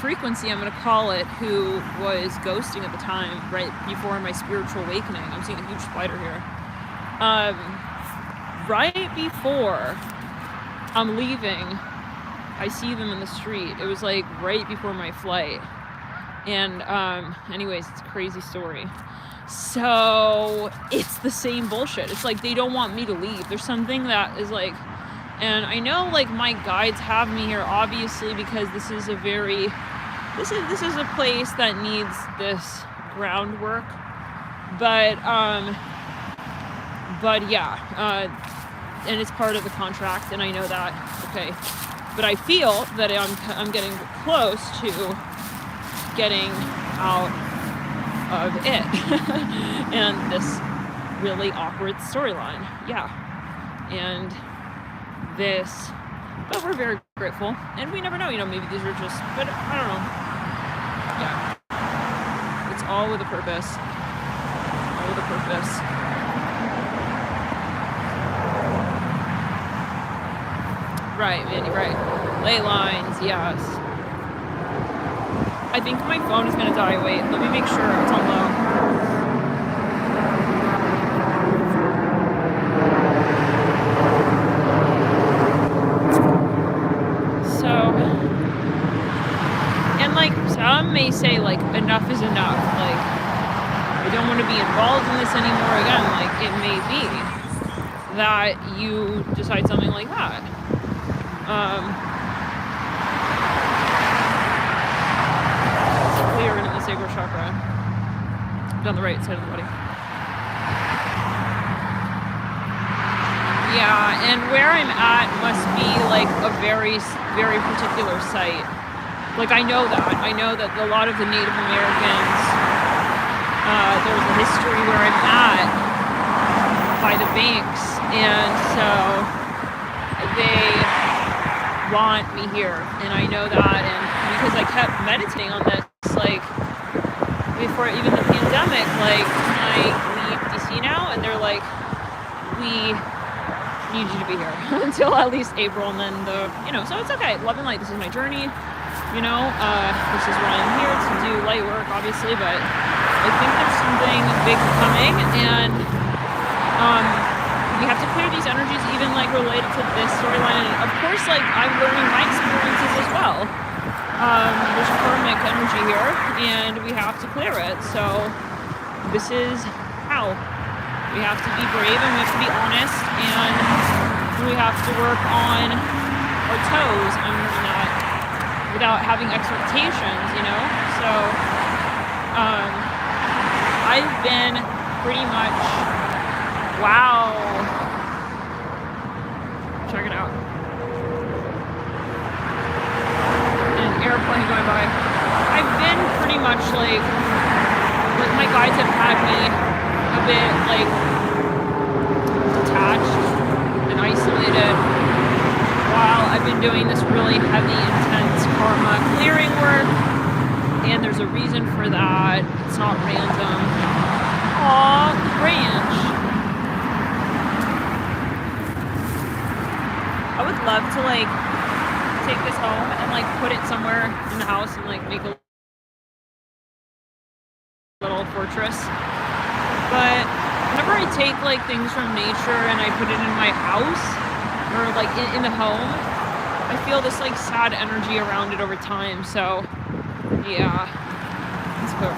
frequency, I'm gonna call it, who was ghosting at the time, right before my spiritual awakening. I'm seeing a huge spider here. Right before I'm leaving, I see them in the street. It was like right before my flight. And anyways, it's a crazy story. So it's the same bullshit. It's like they don't want me to leave. There's something that is like, and I know like my guides have me here obviously because this is a very, this is a place that needs this groundwork. But yeah, and it's part of the contract, and I know that. Okay, but I feel that I'm getting close to getting out of it and this really awkward storyline. Yeah, and this, but we're very grateful, and we never know, you know, maybe these are just, but I don't know. Yeah, it's all with a purpose. All with a purpose. Right, Mandy, right. Ley lines, yes. I think my phone is gonna die. Wait, let me make sure it's on low. So, and like, some may say like, enough is enough. Like, I don't want to be involved in this anymore again. Like, it may be that you decide something like that. Clear in the sacral chakra, down the right side of the body. Yeah, and where I'm at must be like a very, very particular site. Like I know that a lot of the Native Americans, there's a history where I'm at by the banks, and so they want me here, and I know that, and because I kept meditating on this, like before even the pandemic, like I leave DC now, and they're like, we need you to be here until at least April, and then so it's okay. Love and light, this is my journey, this is why I'm here to do light work, obviously, but I think there's something big coming, and we have to clear these energies, even like related to this storyline. And of course, like I'm learning my experiences as well. There's karmic energy here, and we have to clear it. So this is how we have to be brave, and we have to be honest, and we have to work on our toes. I'm learning that without having expectations, So I've been pretty much. Wow. Check it out. An airplane going by. I've been pretty much like my guides have had me a bit like detached and isolated while I've been doing this really heavy, intense karma clearing work, and there's a reason for that. It's not random. Aw, the branch. I would love to like take this home and like put it somewhere in the house and like make a little fortress. But whenever I take like things from nature and I put it in my house or like in the home, I feel this like sad energy around it over time. So yeah, it's cool.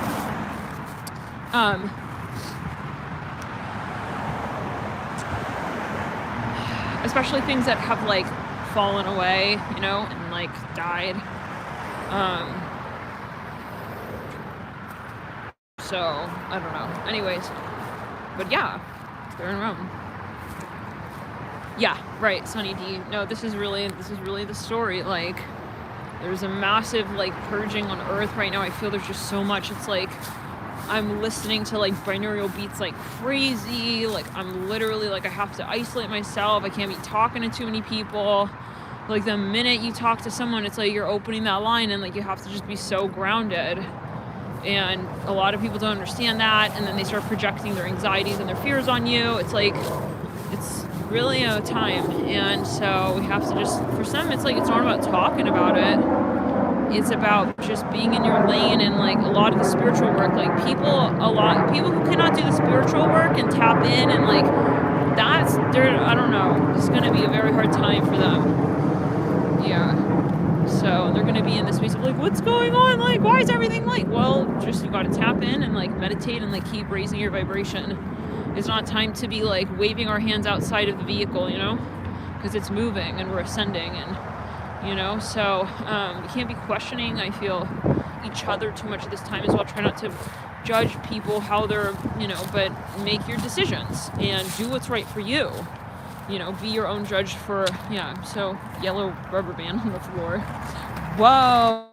Especially things that have like fallen away, and like died. So, I don't know. Anyways. But yeah, they're in Rome. Yeah, right, Sunny D. No, this is really the story. Like, there's a massive, like, purging on Earth right now. I feel there's just so much. It's like, I'm listening to, like, binaural beats like crazy. Like, I'm literally, like, I have to isolate myself. I can't be talking to too many people. Like, the minute you talk to someone, it's like you're opening that line, and, like, you have to just be so grounded. And a lot of people don't understand that, and then they start projecting their anxieties and their fears on you. It's like, it's really a time. And so we have to just, for some, it's like, it's not about talking about it. It's about just being in your lane. And like a lot of the spiritual work, like people who cannot do the spiritual work and tap in, and like I don't know, it's going to be a very hard time for them. Yeah. So they're going to be in this space of like, what's going on? Like, why is everything like, well, just you got to tap in and like meditate and like keep raising your vibration. It's not time to be like waving our hands outside of the vehicle, you know, because it's moving and we're ascending, and you know, so you can't be questioning, I feel, each other too much at this time as well. Try not to judge people how they're, you know, but make your decisions and do what's right for you. You know, be your own judge for, yeah. So yellow rubber band on the floor. Whoa,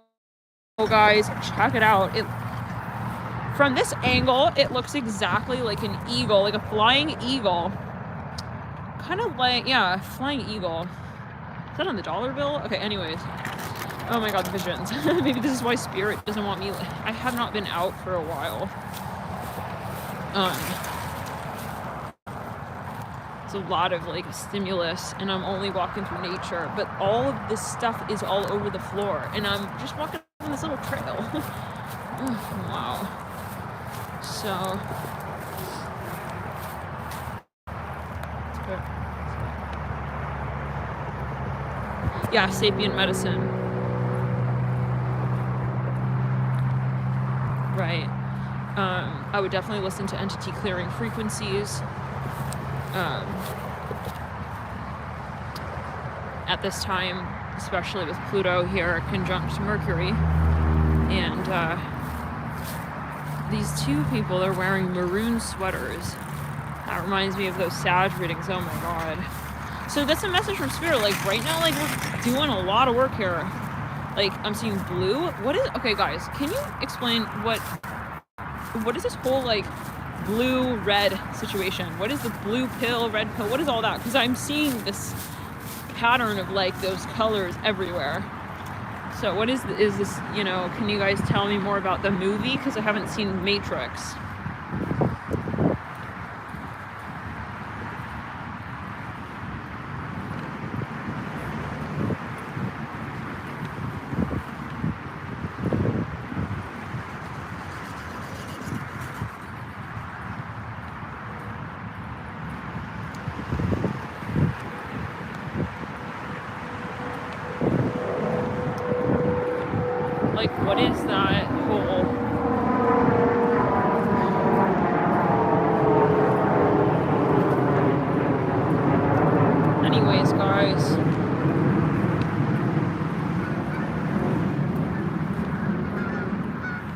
guys, check it out. From this angle, it looks exactly like an eagle, like a flying eagle. Kind of like, yeah, flying eagle. Is that on the dollar bill? Okay, anyways. Oh my god, the visions. Maybe this is why Spirit doesn't want me. I have not been out for a while. It's a lot of like stimulus, and I'm only walking through nature, but all of this stuff is all over the floor, and I'm just walking on this little trail. Wow. So, yeah, sapient medicine. Right. I would definitely listen to entity clearing frequencies. At this time, especially with Pluto here conjunct Mercury, and these two people are wearing maroon sweaters. That reminds me of those Sag readings. Oh my god. So that's a message from Spirit. Like right now, like we're doing a lot of work here. Like I'm seeing blue. What is, okay guys, can you explain what is this whole like blue red situation? What is the blue pill, red pill? What is all that? Because I'm seeing this pattern of like those colors everywhere. So what is this, you know, can you guys tell me more about the movie? Because I haven't seen Matrix. Like, what is that whole... Anyways, guys.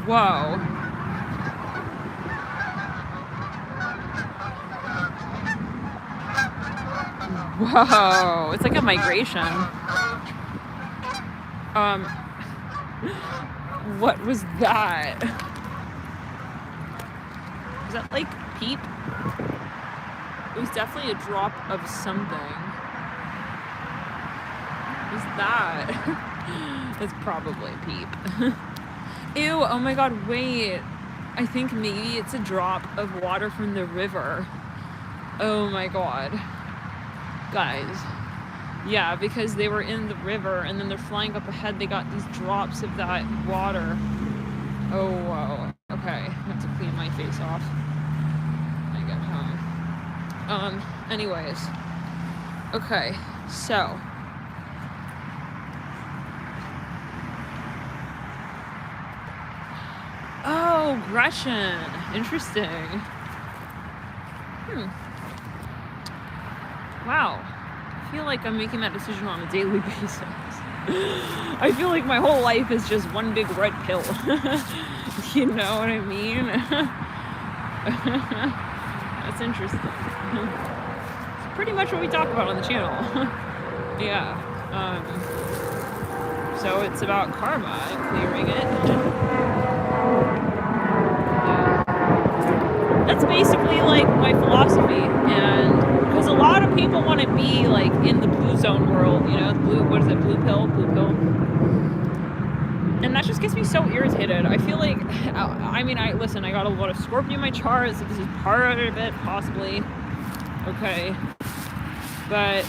Whoa. Whoa. It's like a migration. What was that? Was that like peep? It was definitely a drop of something. What was that? It's probably peep. Ew, oh my god, wait. I think maybe it's a drop of water from the river. Oh my god. Guys. Yeah, because they were in the river and then they're flying up ahead. They got these drops of that water. Oh, wow. Okay, I have to clean my face off when I get home. Anyways. Okay, so. Oh, Gretchen. Interesting. Wow. I feel like I'm making that decision on a daily basis. I feel like my whole life is just one big red pill. You know what I mean? That's interesting. It's pretty much what we talk about on the channel. Yeah. So it's about karma and clearing it. That's basically like my philosophy, and because a lot of people want to be like in the blue zone world, you know, the blue, what is it, blue pill, and that just gets me so irritated. I feel like, I mean, listen, I got a lot of Scorpio in my chart, so this is part of it, possibly, okay, but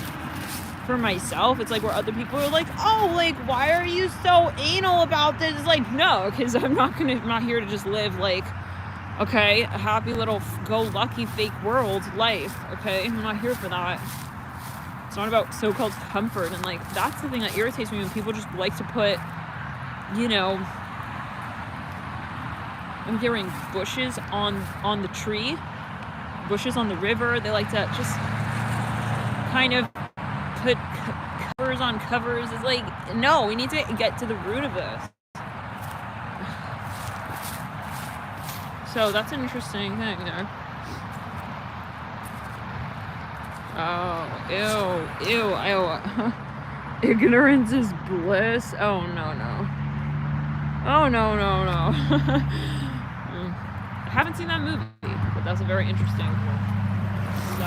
for myself, it's like where other people are like, oh, like, why are you so anal about this? It's like, no, because I'm not here to just live like, okay, a happy little go-lucky fake world life, okay? I'm not here for that. It's not about so-called comfort, and like, that's the thing that irritates me when people just like to put, you know, I'm hearing bushes on the tree, bushes on the river. They like to just kind of put covers on covers. It's like, no, we need to get to the root of this. So that's an interesting thing there. Oh, ew. Ignorance is bliss. Oh, no. Oh, no. I haven't seen that movie, but that's a very interesting one. So.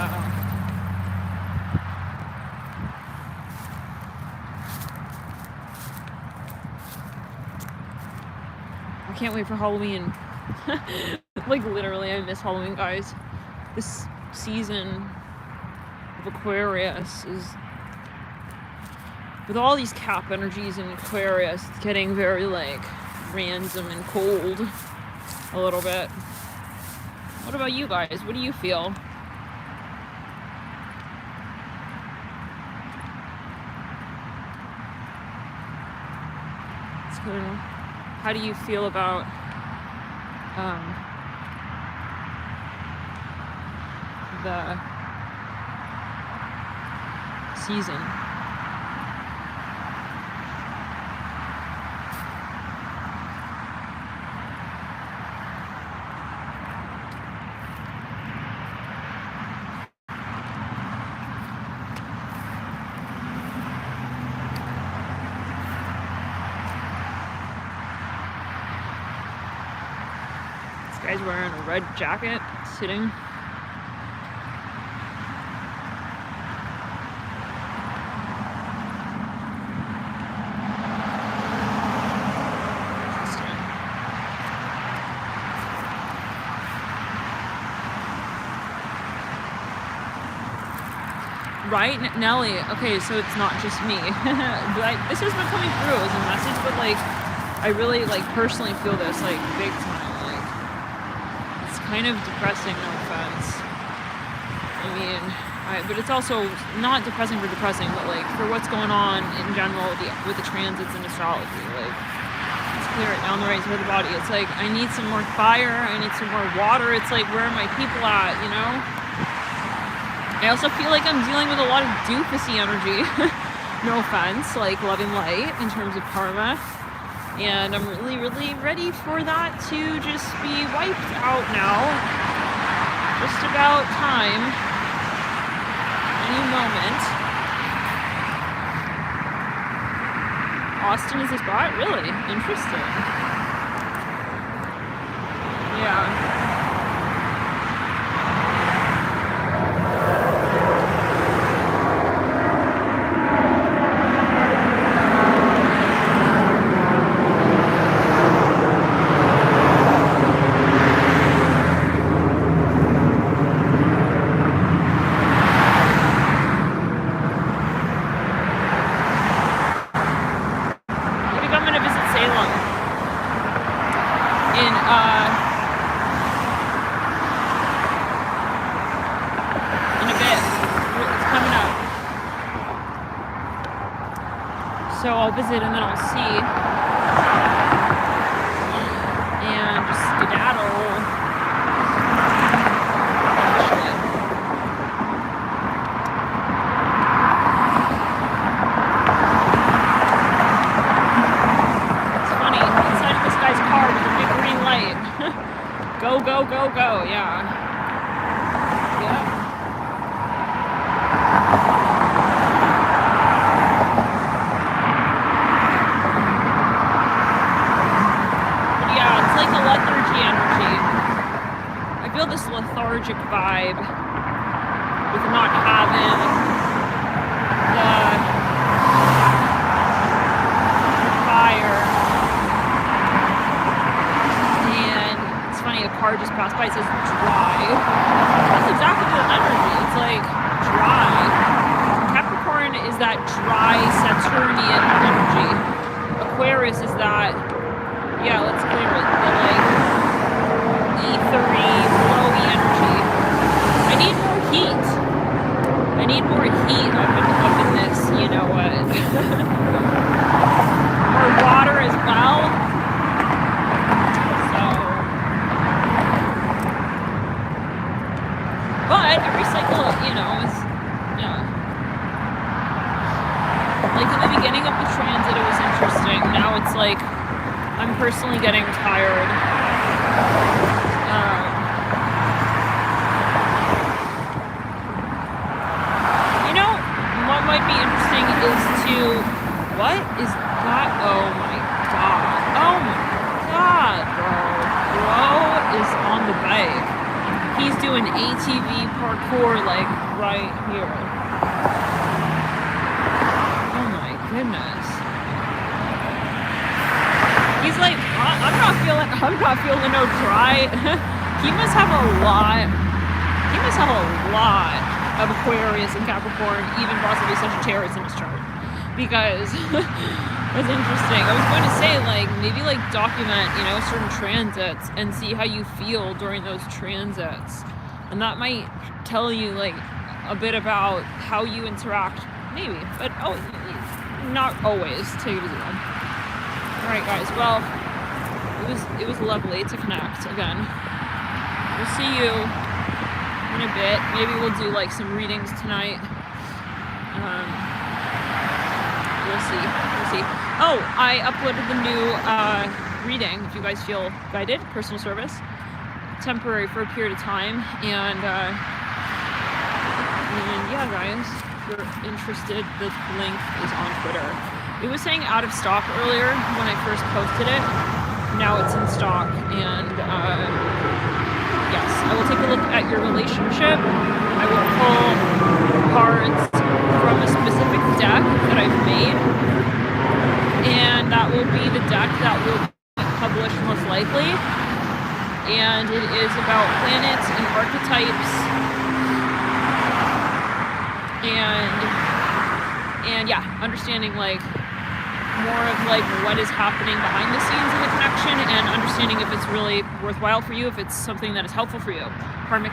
I can't wait for Halloween. Like, literally, I miss Halloween, guys. This season of Aquarius is, with all these cap energies in Aquarius, it's getting very, like, random and cold a little bit. What about you guys? What do you feel? So, how do you feel about the season? This guy's wearing a red jacket, sitting. Right, Nelly? Okay, so it's not just me. But this has been coming through as a message, but like, I really like personally feel this like big time. Like, it's kind of depressing, no offense. I mean, but it's also not depressing for depressing, but like for what's going on in general with the transits and astrology. Like, let's clear it down the right side of the body. It's like, I need some more fire. I need some more water. It's like, where are my people at? You know. I also feel like I'm dealing with a lot of doofusy energy, no offense, like loving light in terms of karma, and I'm really, really ready for that to just be wiped out now. Just about time, any moment. Austin is the spot? Really? Interesting. Yeah. So I'll visit and then I'll see and just skedaddle. It's funny, inside of this guy's car with a big green light. go, go, go. Yeah. Yeah. But yeah, it's like a lethargy energy. I feel this lethargic vibe with not having the fire. And it's funny, a car just passed by, it says dry. That's exactly the energy. It's like dry. Capricorn is that dry Saturnian energy. Aquarius is that, yeah, let's clear it, the like ethery, flowy energy. I need more heat. I need more heat up in this, you know what. More water as well. So, but every cycle, you know, is, yeah. Like in the beginning of the transit, it was interesting. Now it's like, I'm personally getting tired. You know, what might be interesting is to, what is that? Oh my god. Oh my god, bro. Bro is on the bike. He's doing ATV parkour like right here. Oh my goodness. He's like, I'm not feeling no dry. He must have a lot of Aquarius and Capricorn, even possibly Sagittarius in his chart. Because that's interesting. I was going to say, like, maybe like document, you know, certain transits and see how you feel during those transits. And that might tell you like a bit about how you interact, maybe, but not always. Take it easy. Alright guys, well, it was lovely to connect again. We'll see you in a bit. Maybe we'll do like some readings tonight. We'll see. Oh, I uploaded the new reading, if you guys feel guided, personal service. Temporary for a period of time. And yeah guys, if you're interested, the link is on Twitter. It was saying out of stock earlier when I first posted it. Now it's in stock, and yes, I will take a look at your relationship. I will pull cards from a specific deck that I've made, and that will be the deck that will be published most likely. And it is about planets and archetypes, and yeah, understanding like more of like what is happening behind the scenes in the connection, and understanding if it's really worthwhile for you, if it's something that is helpful for you. Karmic